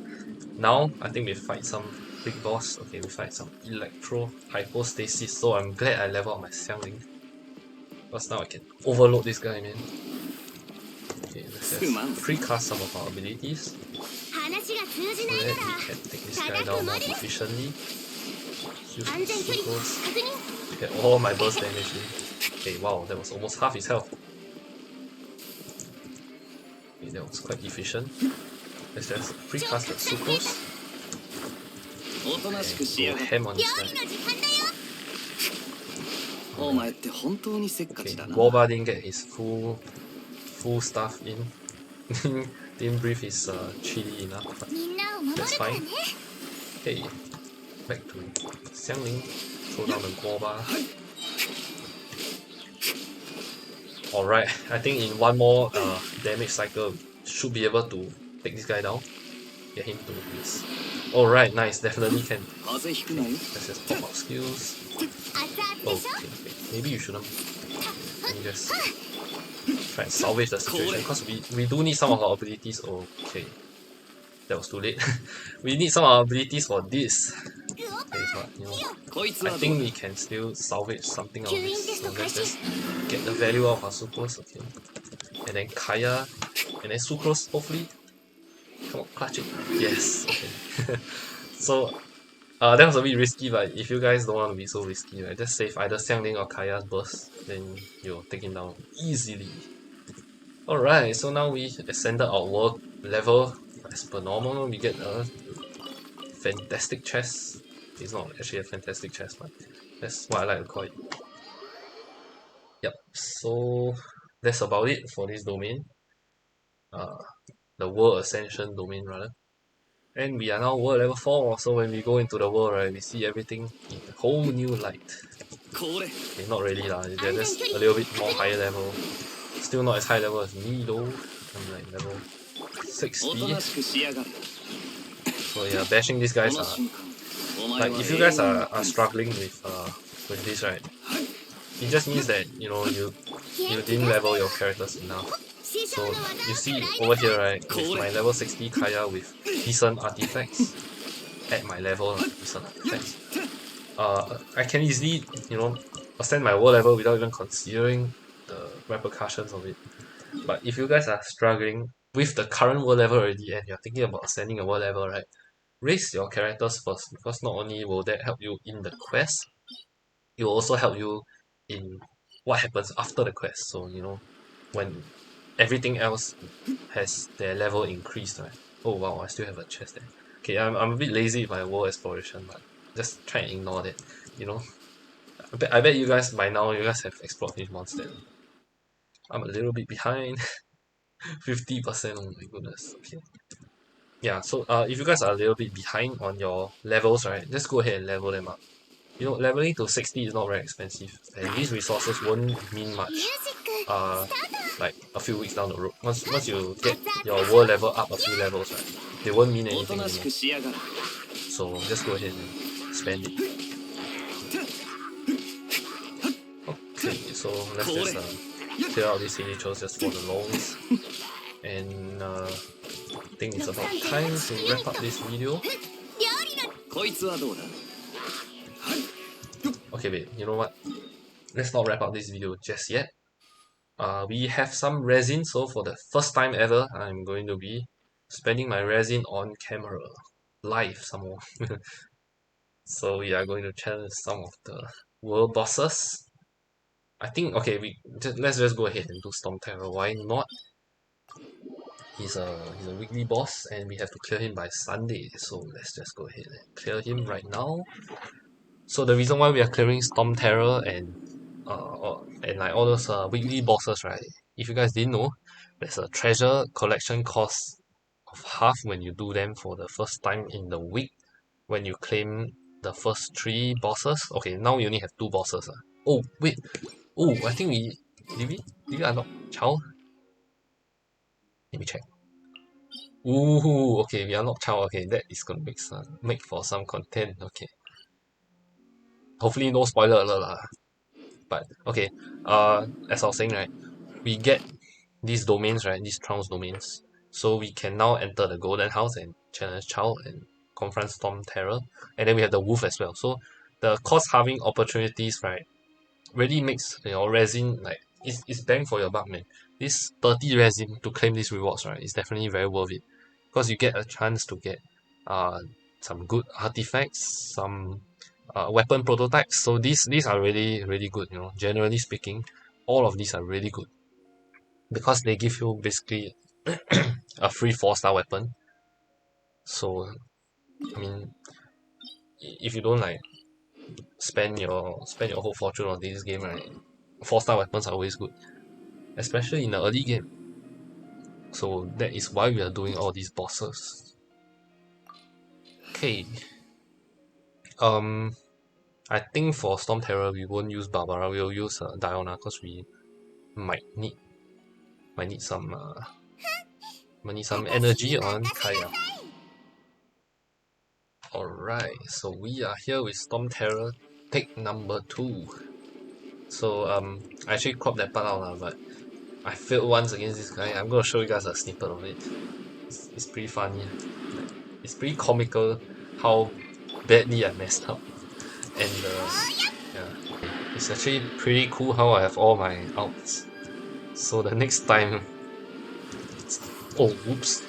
Now I think we fight some big boss. Okay, we fight some electro hypostasis. So I'm glad I leveled up my Xiangling, because now I can overload this guy, man. Okay, let's just precast some of our abilities so that we can take this guy down more efficiently. Use my sucrose to get all my burst damage in. Okay, wow, that was almost half his health. Okay, that was quite efficient. Let's just precast the sucrose and go ham on this guy. Okay, Guoba didn't get his full stuff in. Didn't breathe his chili enough, but that's fine. Okay, back to Xiangling. Throw down the Guoba. Alright, I think in one more damage cycle, we should be able to take this guy down. Get him to his... Alright, nice, definitely can. Okay, let's just pop out skills. Okay, maybe you shouldn't. Let me just try and salvage the situation, because we do need some of our abilities. Okay, that was too late. We need some of our abilities for this. Okay, but I think we can still salvage something out of this. So let's just get the value of our sucrose. Okay, and then Kaya, and then sucrose. Hopefully, come on, clutch it. Yes. Okay. So that was a bit risky, but if you guys don't want to be so risky, right, just save either Xiangling or Kaya's burst, then you'll take him down easily. Alright, so now we ascended our world level as per normal. We get a fantastic chest. It's not actually a fantastic chest, but that's what I like to call it. Yep, so that's about it for this domain. The world ascension domain rather. And we are now world level 4, so when we go into the world, right, we see everything in a whole new light. Okay, not really lah, they're just a little bit more higher level. Still not as high level as me though. I'm like level 60. So yeah, bashing these guys are... Like, if you guys are struggling with this, right, it just means that, you didn't level your characters enough. So you see over here, right, with my level 60 Kaya with decent artifacts, at my level, decent artifacts, I can easily, ascend my world level without even considering the repercussions of it. But if you guys are struggling with the current world level already and you're thinking about ascending a world level, right, raise your characters first, because not only will that help you in the quest, it will also help you in what happens after the quest. So, when everything else has their level increased, right? Oh wow, I still have a chest there. Okay, I'm a bit lazy with my world exploration, but just try and ignore that, I bet you guys, by now, you guys have explored this monster. I'm a little bit behind. 50%, oh my goodness, okay. Yeah, so if you guys are a little bit behind on your levels, right, just go ahead and level them up. Leveling to 60 is not very expensive, and these resources won't mean much like a few weeks down the road. Once you get your world level up a few levels, right, they won't mean anything anymore. So just go ahead and spend it. Okay, so let's just clear out these signatures just for the lols. And I think it's about time to wrap up this video. Okay, wait, you know what? Let's not wrap up this video just yet. We have some resin, so for the first time ever, I'm going to be spending my resin on camera, live some more. So we are going to challenge some of the world bosses. I think, okay, let's just go ahead and do Stormterror. Why not? He's a weekly boss, and we have to clear him by Sunday. So let's just go ahead and clear him right now. So the reason why we are clearing Stormterror and like all those weekly bosses, right? If you guys didn't know, there's a treasure collection cost of half when you do them for the first time in the week when you claim the first 3 bosses. Okay, now we only have 2 bosses. Oh wait, oh I think did we unlock Childe? Let me check. Ooh, okay, we unlocked Childe. Okay, that is gonna make for some content. Okay, hopefully no spoiler alert lah. But okay, as I was saying, right, we get these domains, right, these Trounced domains. So we can now enter the Golden House and challenge Childe and confront Stormterror. And then we have the Wolf as well. So the cost halving opportunities, right, really makes your resin like it's bang for your buck, man. This 30 resin to claim these rewards, right, is definitely very worth it. Because you get a chance to get uh some good artifacts, some weapon prototypes. So these are really really good, you know. Generally speaking, all of these are really good because they give you basically a free 4-star weapon. So I mean, if you don't like spend your whole fortune on this game, right, 4-star weapons are always good, especially in the early game. So that is why we are doing all these bosses. Okay. I think for Stormterror we won't use Barbara. We'll use Diona because we might need some energy on Kaya. Alright, so we are here with Stormterror take number 2. So I actually cropped that part out but I failed once against this guy. I'm gonna show you guys a snippet of it. It's pretty funny. Like, it's pretty comical how badly I messed up. And yeah, it's actually pretty cool how I have all my outs. So the next time, oh whoops,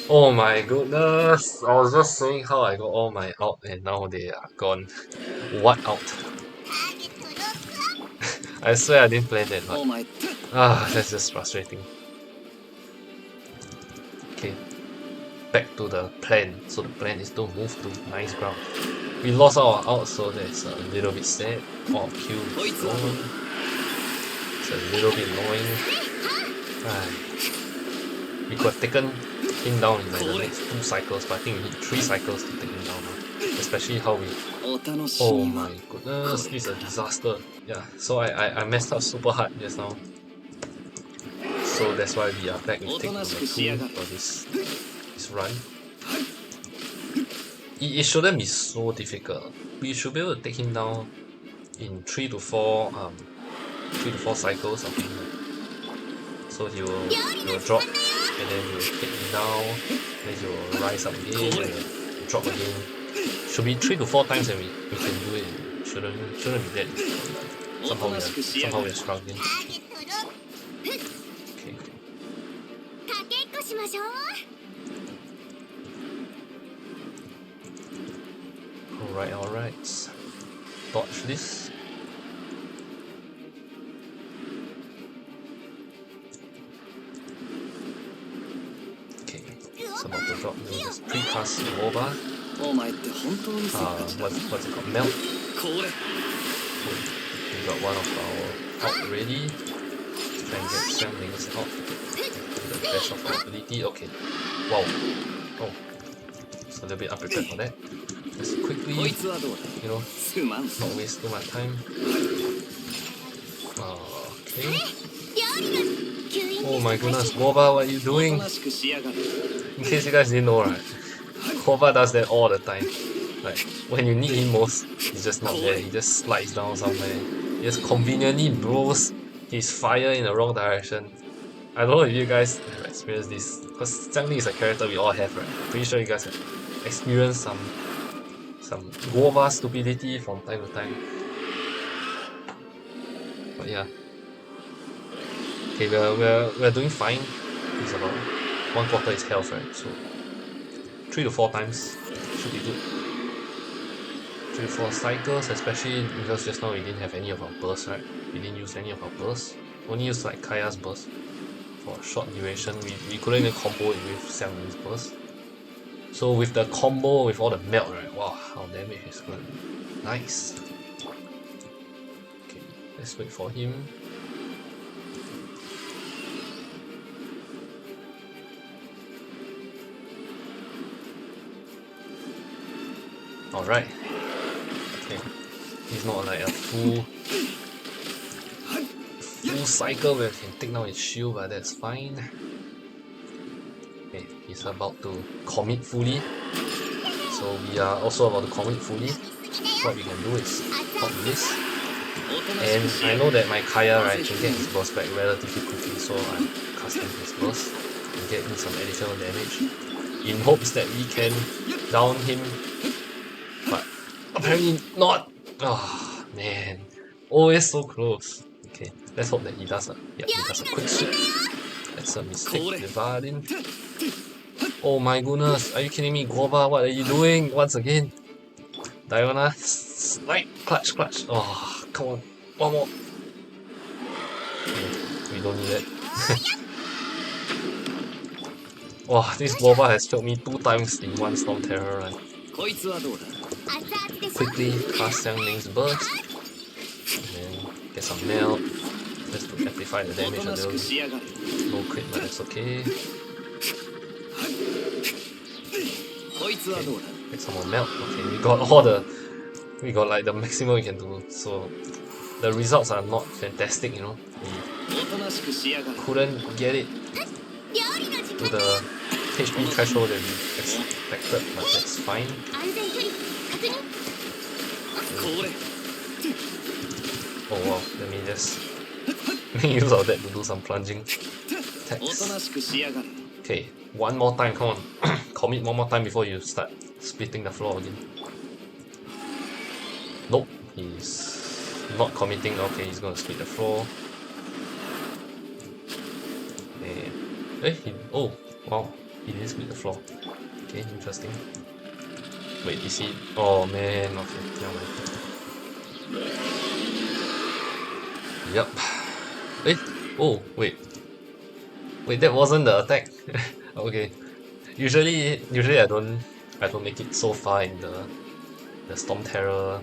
oh my goodness! I was just saying how I got all my out and now they are gone. What out? I swear I didn't plan that, but that's just frustrating. Okay, back to the plan. So the plan is to move to nice ground. We lost our out, so that's a little bit sad. Our kill is gone. It's a little bit annoying. We could have taken him down in like the next 2 cycles, but I think we need 3 cycles to take him down now. Especially how we... Oh my goodness, this is a disaster. Yeah, so I messed up super hard just now. So that's why we are back with take number 2 for this run. It shouldn't be so difficult. We should be able to take him down in 3 to 4 cycles, I think. So he will drop, and then he will take me down, then he will rise up again, and then drop again. Should be 3 to 4 times and we can do it. Shouldn't be that difficult. Somehow we are struggling. Okay. Alright. Dodge this. Okay, it's about to drop. We'll just precast Boba. What's it called? Melt. We got one of our out ready. Try and get Xiangling's out to the best of our ability. Okay. Wow. Oh. It's a little bit unprepared for that. Let's quickly, you know, not waste too much time. Okay. Oh my goodness, Boba, what are you doing? In case you guys didn't know, right? Boba does that all the time. Like, when you need him most, he's just not there. He just slides down somewhere. He just conveniently blows his fire in the wrong direction. I don't know if you guys have experienced this, because Xiangling is a character we all have, right? Pretty sure you guys have experienced some Guova stupidity from time to time. But yeah. Okay, we're doing fine. It's about 1/4 is health, right? So 3 to 4 times should be good. 3 to 4 cycles, especially because just now we didn't have any of our bursts, right? We didn't use any of our bursts. Only used like Kaya's burst for a short duration. We couldn't even combo it with Xiangling's burst. So with the combo with all the melt, right? Wow, how damage is good. Nice. Okay, let's wait for him. Alright. Okay. He's not like a full cycle where he can take down his shield, but that's fine. Okay, he's about to commit fully. So we are also about to commit fully. What we can do is pop this. And I know that my Kaya, right, can get his burst back relatively quickly, so I'm casting his burst and getting some additional damage in hopes that we can down him, but apparently not. Oh man, always so close. Okay, let's hope that he does he does a quick sweep. That's a mistake, Devadin. Oh my goodness, are you kidding me, Guava? What are you doing once again? Diona, slight clutch. Oh, come on, one more. Okay, we don't need that. Wow, this Guava has killed me 2 times in one Stormterror run. Quickly cast Xiangling's burst, and then get some melt, just to amplify the damage a little. No crit, but that's okay. Okay, get some more melt. Okay, we got like the maximum we can do. So the results are not fantastic, you know. We couldn't get it to the HP threshold that we expected, but that's fine. Oh wow, let me just make use of that to do some plunging attacks. Okay, one more time, come on. Commit one more time before you start splitting the floor again. Nope, he's not committing. Okay, he's gonna split the floor. Oh, wow, he didn't split the floor. Okay, interesting. Wait, is he? Oh man, okay, never mind. Yep. Oh, wait, that wasn't the attack. Okay. Usually I don't make it so far in the Stormterror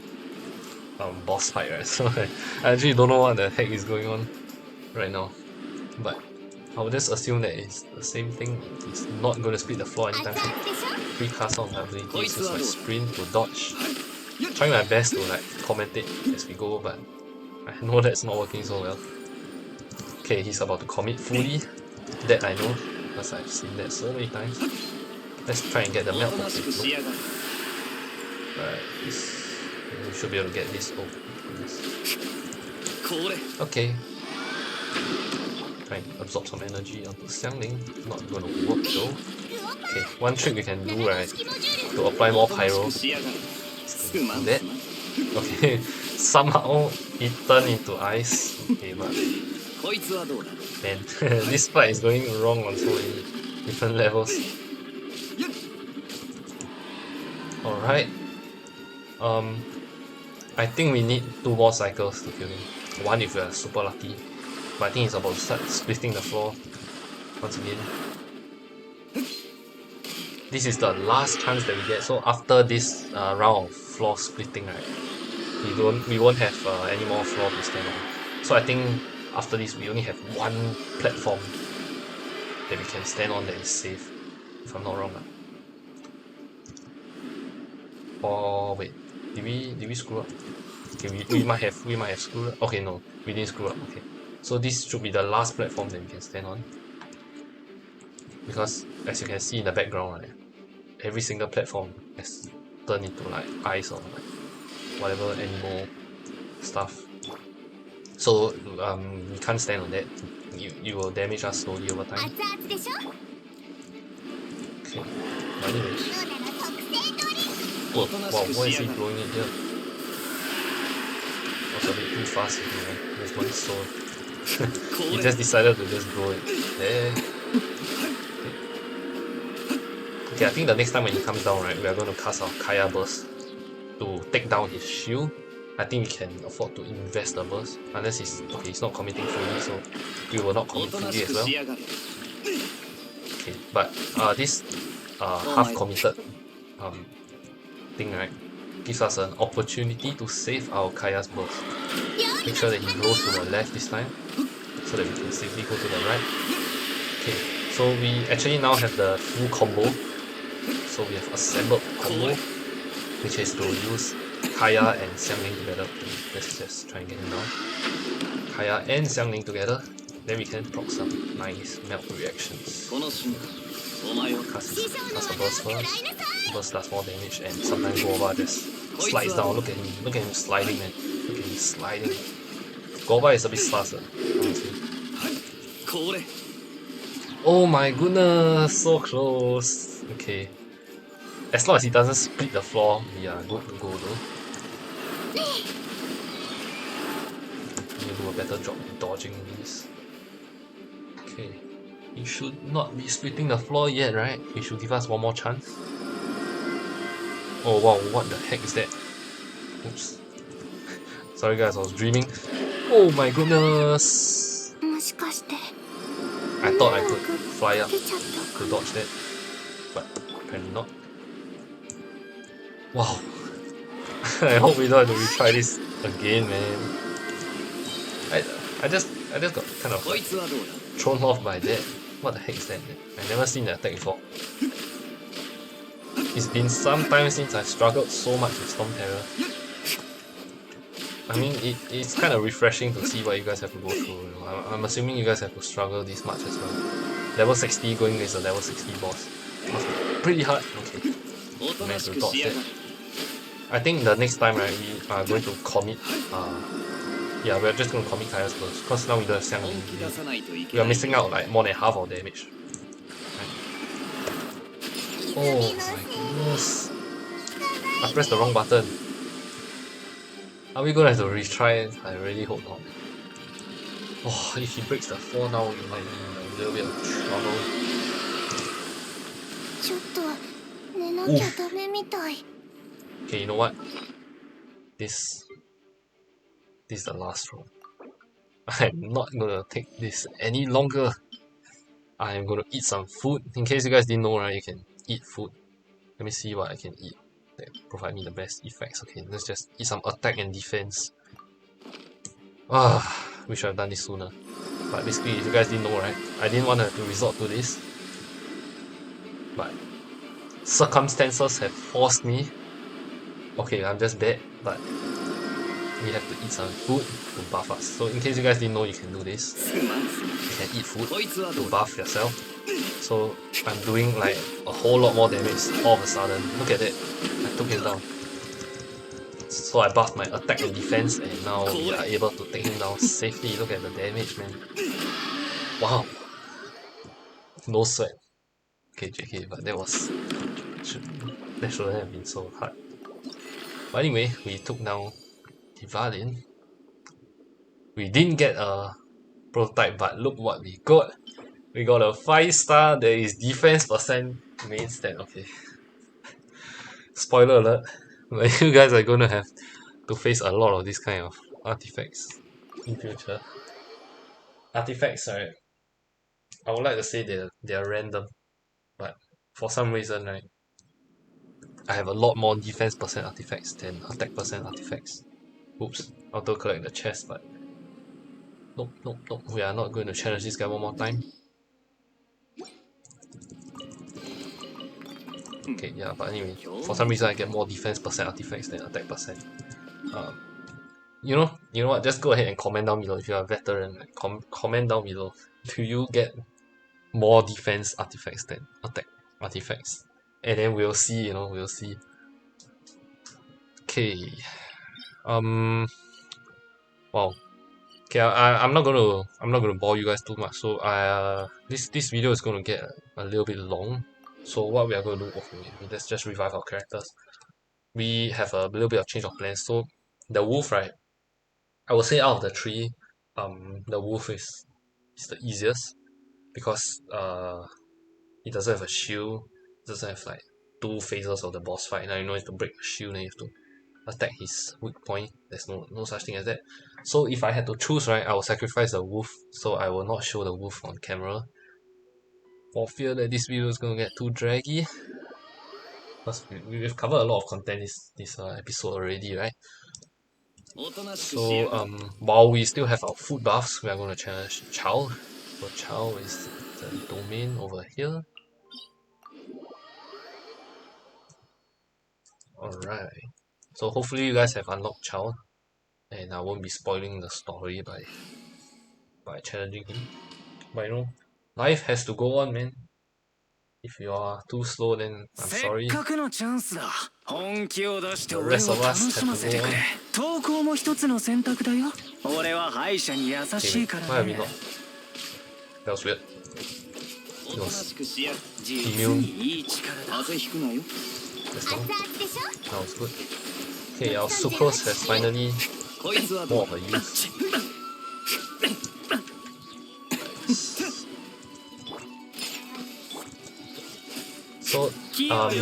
boss fight, right? So I actually don't know what the heck is going on right now. But I'll just assume that it's the same thing. It's not going to split the floor anytime soon. Free cast on my abilities, use my sprint to dodge. Trying my best to like commentate as we go, but I know that's not working so well. Okay, he's about to commit fully. That I know, because I've seen that so many times. Let's try and get the melt. Okay, right, we should be able to get this. Oh, goodness. Okay. Try and absorb some energy onto Xiangling. Not gonna work though. Okay, one trick we can do, right, to apply more pyro. Do that. Okay, somehow it turned into ice. Okay, but man, this fight is going wrong on so many different levels. Alright. I think we need 2 more cycles to kill him. One if we are super lucky. But I think he's about to start splitting the floor once again. This is the last chance that we get. So after this round of floor splitting, right, we won't have any more floor to stand on. So I think after this we only have 1 platform that we can stand on that is safe, if I'm not wrong. Oh wait, did we screw up? Okay, we might have screwed up. Okay, no, we didn't screw up. Okay, so this should be the last platform that we can stand on, because as you can see in the background, right, every single platform has turned into like ice or like whatever animal stuff. So we can't stand on that. You will damage us slowly over time. Okay, but anyways. Wow, why is he blowing it here? Was a bit too fast, man. There's one sword. He just decided to just blow it there. Okay, I think the next time when he comes down, right, we are going to cast our Kaya burst to take down his shield. I think we can afford to invest the burst, unless he's not committing fully, so we will not commit fully as well. Okay, but this half committed thing, right? Gives us an opportunity to save our Kaya's burst. Make sure that he blows to the left this time, so that we can safely go to the right. Okay, so we actually now have the full combo. So we have assembled combo, which is to use Kaya and Xiangling together. Okay, let's just try and get him down. Kaya and Xiangling together, then we can proc some nice melt reactions. Cast a burst first. Burst does more damage, and sometimes Gova just slides down. Look at him sliding, man. Look at him sliding. Gova is a bit sus, honestly. Oh my goodness, so close. Okay. As long as he doesn't split the floor, we are good to go though. Need to do a better job dodging these. Okay. He should not be splitting the floor yet, right? He should give us one more chance. Oh wow, what the heck is that? Oops. Sorry guys, I was dreaming. Oh my goodness! I thought I could fly up to dodge that, but apparently not. Wow. I hope we don't have to retry this again, man. I just got kind of like thrown off by that. What the heck is that? I've never seen that attack before. It's been some time since I've struggled so much with Stormterror. I mean, it's kind of refreshing to see what you guys have to go through. You know? I'm assuming you guys have to struggle this much as well. Level 60 going against a level 60 boss. Must be pretty hard. Okay. Managed to dodge that. I think the next time, right, we are going to commit. Yeah, we're just going to commit Kaya's burst, because now we don't have Xiangling. We are missing out like more than half our damage. Right. Oh my goodness. I pressed the wrong button. Are we gonna have to retry it? I really hope not. Oh, if he breaks the floor now, we might be in a little bit of trouble. Oof. Okay, you know what? This is the last row. I'm not gonna take this any longer. I'm gonna eat some food. In case you guys didn't know, right, you can eat food. Let me see what I can eat that provide me the best effects. Okay, let's just eat some attack and defense. Wish I've done this sooner. But basically, if you guys didn't know, right, I didn't want to have to resort to this. But circumstances have forced me. Okay, I'm just bad, but we have to eat some food to buff us. So in case you guys didn't know, you can do this. You can eat food to buff yourself. So I'm doing like a whole lot more damage all of a sudden. Look at it. I took him down. So I buffed my attack and defense, and now we are able to take him down safely. Look at the damage, man. Wow. No sweat. Okay, JK, but that shouldn't have been so hard. But anyway, we took down Divalin. We didn't get a prototype, but look what we got. We got a 5-star. There is defense percent main stat. Okay. Spoiler alert. But you guys are gonna have to face a lot of this kind of artifacts in future. Artifacts, right? I would like to say they are random, but for some reason, right, I have a lot more defense percent artifacts than attack percent artifacts. Oops, auto collect the chest, but nope. We are not going to challenge this guy one more time. Okay, yeah, but anyway, for some reason I get more defense percent artifacts than attack percent. You know what? Just go ahead and comment down below if you are a veteran. Comment down below. Do you get more defense artifacts than attack artifacts? And then we'll see. We'll see. Okay. Wow. Okay, I'm not gonna bore you guys too much. So this video is gonna get a little bit long. So what we are gonna do? Okay, let's just revive our characters. We have a little bit of change of plans. So the wolf, right? I would say out of the three, the wolf is the easiest because it doesn't have a shield. It doesn't have like two phases of the boss fight. Now you know you have to break the shield, then you have to attack his weak point. There's no such thing as that. So if I had to choose, right, I will sacrifice the wolf. So I will not show the wolf on camera. for fear that this video is gonna get too draggy. Because we've covered a lot of content this episode already, right? So while we still have our food buffs, we are gonna challenge Childe. So Childe is the domain over here. Alright. So hopefully you guys have unlocked Childe, and I won't be spoiling the story by challenging him. But you know, life has to go on, man. If you are too slow, then I'm sorry. The rest of us have to go on. Okay, why are we not? That was weird. It was immune. That's all. That was good. Okay, our sucrose has finally more of a use. So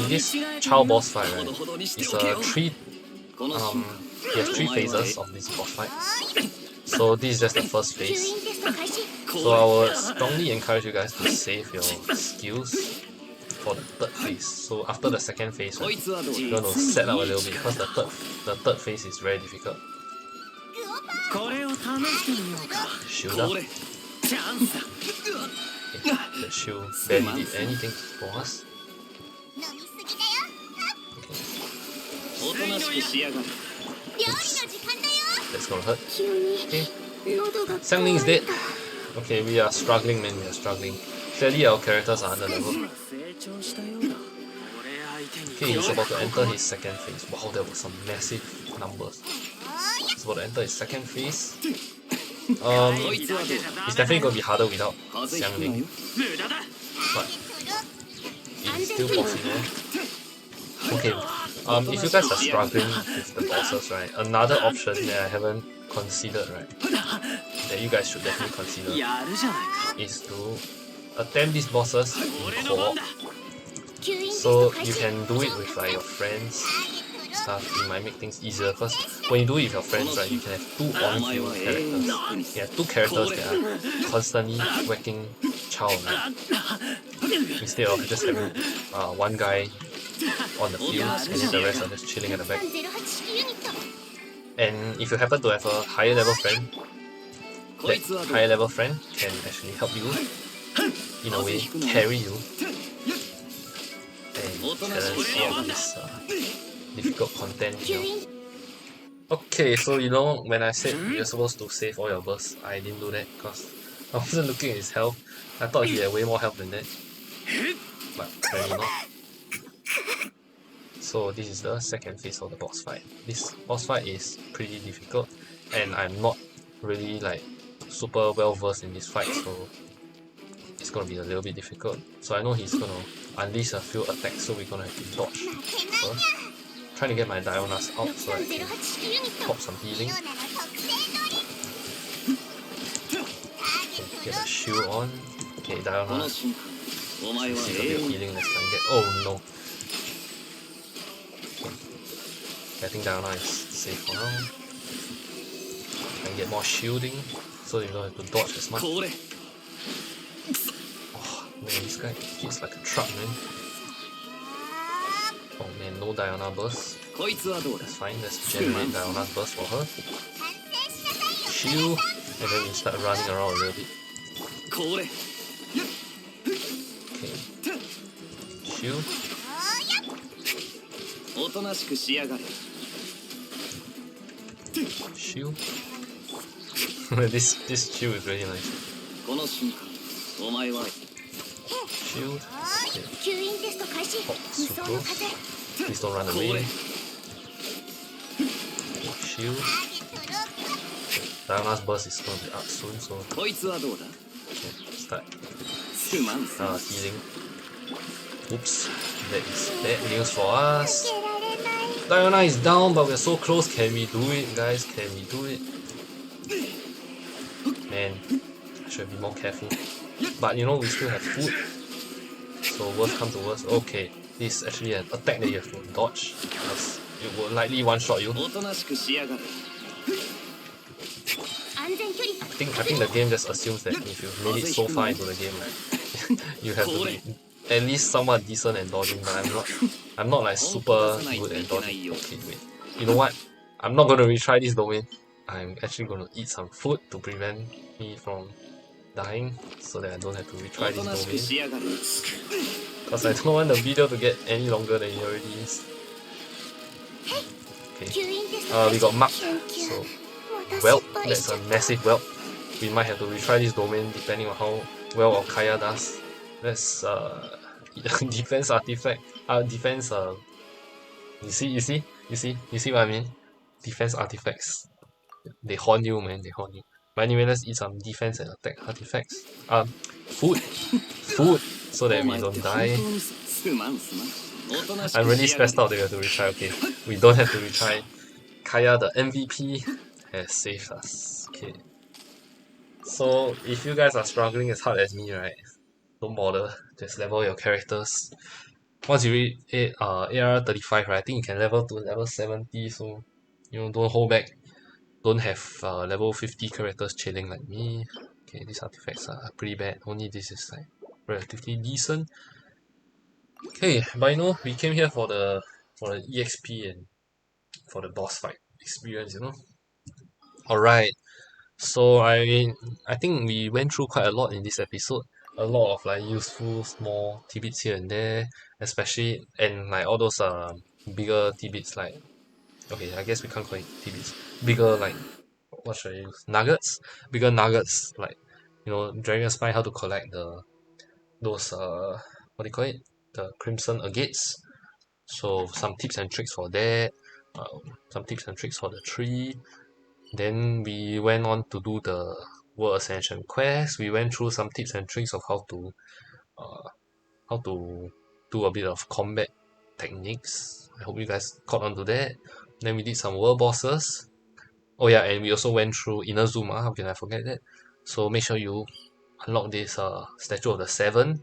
this Childe boss fight, right, is a he has 3 phases of this boss fight. So this is just the first phase. So I would strongly encourage you guys to save your skills for the third phase. So after the second phase, right, you're going to set up a little bit because the third phase is very difficult. Shield up. Okay. The shield barely did anything for us. Oops. That's gonna hurt. Okay. Xiangling is dead. Okay, we are struggling, man. We are struggling. Clearly, our characters are under level. Okay, he's about to enter his second phase. Wow, that was some massive numbers. He's about to enter his second phase. It's definitely gonna be harder without Xiangling, but it's still possible. Okay, if you guys are struggling with the bosses, right, another option that I haven't considered, right, that you guys should definitely consider is to attempt these bosses in co-op. So you can do it with like your friends, stuff. It might make things easier because when you do it with your friends, right, you can have 2 on-field characters. You have 2 characters that are constantly whacking Childe, right? Instead of just having one guy on the field and then the rest are just chilling at the back. And if you happen to have a higher level friend, that higher level friend can actually help you, in a way, carry you and challenge all of this difficult content here. Okay, so you know, when I said you're supposed to save all your bursts, I didn't do that because I wasn't looking at his health. I thought he had way more health than that, but apparently not. So this is the second phase of the boss fight. This boss fight is pretty difficult, and I'm not really like super well versed in this fight, so it's gonna be a little bit difficult. So I know he's gonna unleash a few attacks, so we're gonna have to dodge first. Trying to get my Dionysus out so I can pop some healing. Okay, get a shield on. Okay, Dionysus. Let's see a bit of healing let's try and get. Oh no. I think Dionysus is safe for now. And get more shielding so you don't have to dodge as much. Oh man, this guy hits like a truck, man. Oh man, no Diana burst. That's fine, let's generate Diana's burst for her. Shield, and then we start running around a little bit. Okay. Shield. Shield. this shield is really nice. Shield. Okay. Oh, super. Please don't run away. Shield. Diana's burst is going to be up soon, so okay, start healing. Oops, that is bad news for us. Diana is down, but we're so close. Can we do it, guys? Can we do it? Man, I should be more careful. But you know, we still have food. So worst come to worst. Okay, this is actually an attack that you have to dodge because it will likely one-shot you. I think the game just assumes that if you've made it so far into the game, right, you have to be at least somewhat decent at dodging, but I'm not like super good at dodging. Okay, wait. You know what? I'm not gonna retry this domain. I'm actually gonna eat some food to prevent me from dying so that I don't have to retry this domain. Cause I don't want the video to get any longer than it already is. Okay. We got marked. So whelp, that's a massive whelp. We might have to retry this domain depending on how well our Kaya does. Let's defense artifact. Defense you see what I mean? Defense artifacts. They haunt you, man, they haunt you. But anyway, let's eat some defense and attack artifacts. Food. Food so that we don't die. I'm really stressed out that we have to retry. Okay, we don't have to retry. Kaya, the MVP, has saved us. Okay. So if you guys are struggling as hard as me, right, don't bother. Just level your characters. Once you reach AR35, right, I think you can level to level 70. So don't hold back. Don't have level 50 characters chilling like me. Okay, these artifacts are pretty bad. Only this is like relatively decent. Okay, but we came here for the EXP and for the boss fight experience. Alright, so I think we went through quite a lot in this episode. A lot of like useful small tidbits here and there, especially and like all those bigger tidbits like, okay, I guess we can't call it tidbits. Bigger like, what should I use? Nuggets? Bigger nuggets like DRAGONSPINE, how to collect those what do you call it? The crimson agates. So some tips and tricks for that. Some tips and tricks for the tree. Then we went on to do the World Ascension quest. We went through some tips and tricks of uh, how to do a bit of combat techniques. I hope you guys caught on to that. Then we did some world bosses. Oh yeah, and we also went through Inazuma. How can I forget that? So make sure you unlock this Statue of the Seven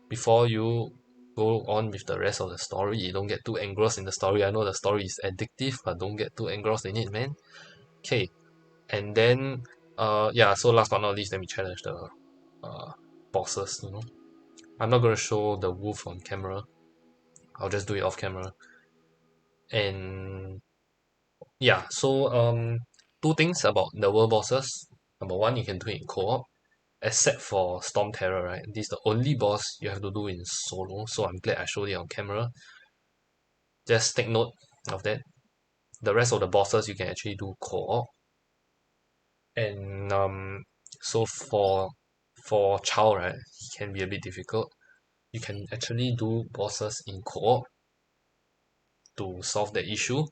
before you go on with the rest of the story. You don't get too engrossed in the story. I know the story is addictive, but don't get too engrossed in it, man. Okay, and then yeah, so last but not least, let me challenge the bosses. I'm not gonna show the wolf on camera. I'll just do it off camera. And yeah, so two things about the world bosses. Number one, you can do it in co-op, except for Stormterror, right? This is the only boss you have to do in solo, so I'm glad I showed it on camera. Just take note of that. The rest of the bosses you can actually do co-op. And so for Childe, right, it can be a bit difficult. You can actually do bosses in co-op to solve the issue,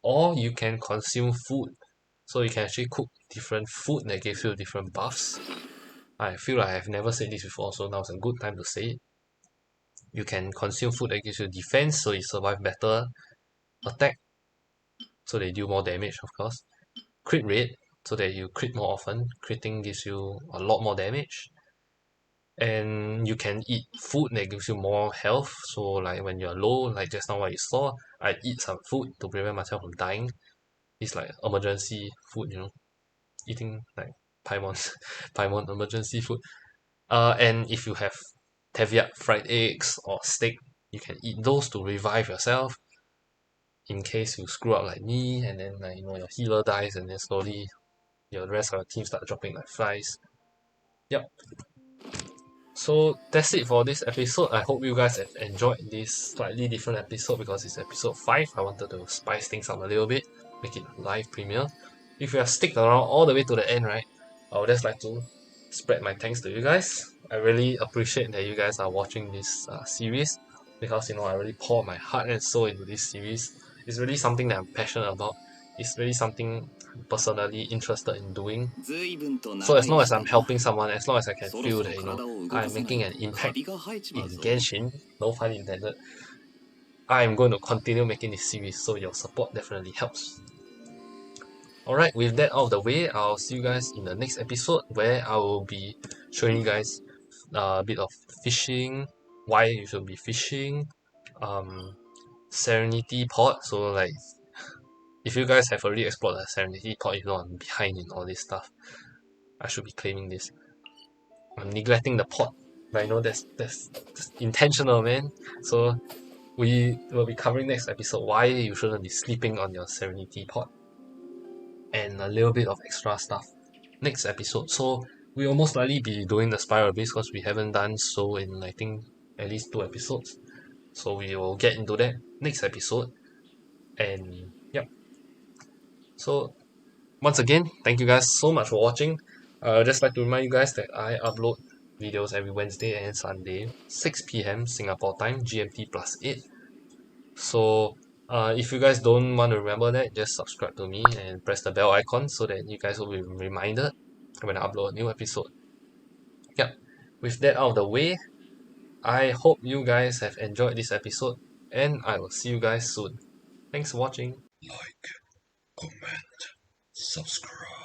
or you can consume food. So you can actually cook different food that gives you different buffs. I feel like I've never said this before, so now's a good time to say it. You can consume food that gives you defense, so you survive better. Attack, so they do more damage, of course. Crit rate, so that you crit more often. Critting gives you a lot more damage. And you can eat food that gives you more health. So like when you're low, like just now what you saw, I eat some food to prevent myself from dying. It's like emergency food, eating like Paimon, Paimon emergency food. And if you have Teviat fried eggs or steak, you can eat those to revive yourself in case you screw up like me, and then like your healer dies, and then slowly your rest of your team start dropping like flies. Yep. So that's it for this episode. I hope you guys have enjoyed this slightly different episode because it's episode 5. I wanted to spice things up a little bit, make it a live premiere. If you have sticked around all the way to the end, right, I would just like to spread my thanks to you guys. I really appreciate that you guys are watching this series because I really pour my heart and soul into this series. It's really something that I'm passionate about. It's really something I'm personally interested in doing. So as long as I'm helping someone, as long as I can feel that I'm making an impact in Genshin, no pun intended, I'm going to continue making this series. So your support definitely helps. Alright, with that out of the way, I'll see you guys in the next episode where I will be showing you guys a bit of fishing, why you should be fishing, Serenity Port. So like, if you guys have already explored the Serenity Port, I'm behind in all this stuff. I should be claiming this. I'm neglecting the port. But I know that's intentional, man. So we will be covering next episode why you shouldn't be sleeping on your Serenity Pod and a little bit of extra stuff next episode. So we will most likely be doing the Spiral Abyss because we haven't done so in I think at least 2 episodes. So we will get into that next episode. And yep. So once again, thank you guys so much for watching. Just like to remind you guys that I upload videos every Wednesday and Sunday, 6 p.m. Singapore time, GMT +8. So if you guys don't want to remember that, just subscribe to me and press the bell icon so that you guys will be reminded when I upload a new episode. Yep. With that out of the way, I hope you guys have enjoyed this episode and I will see you guys soon. Thanks for watching. Like, comment, subscribe.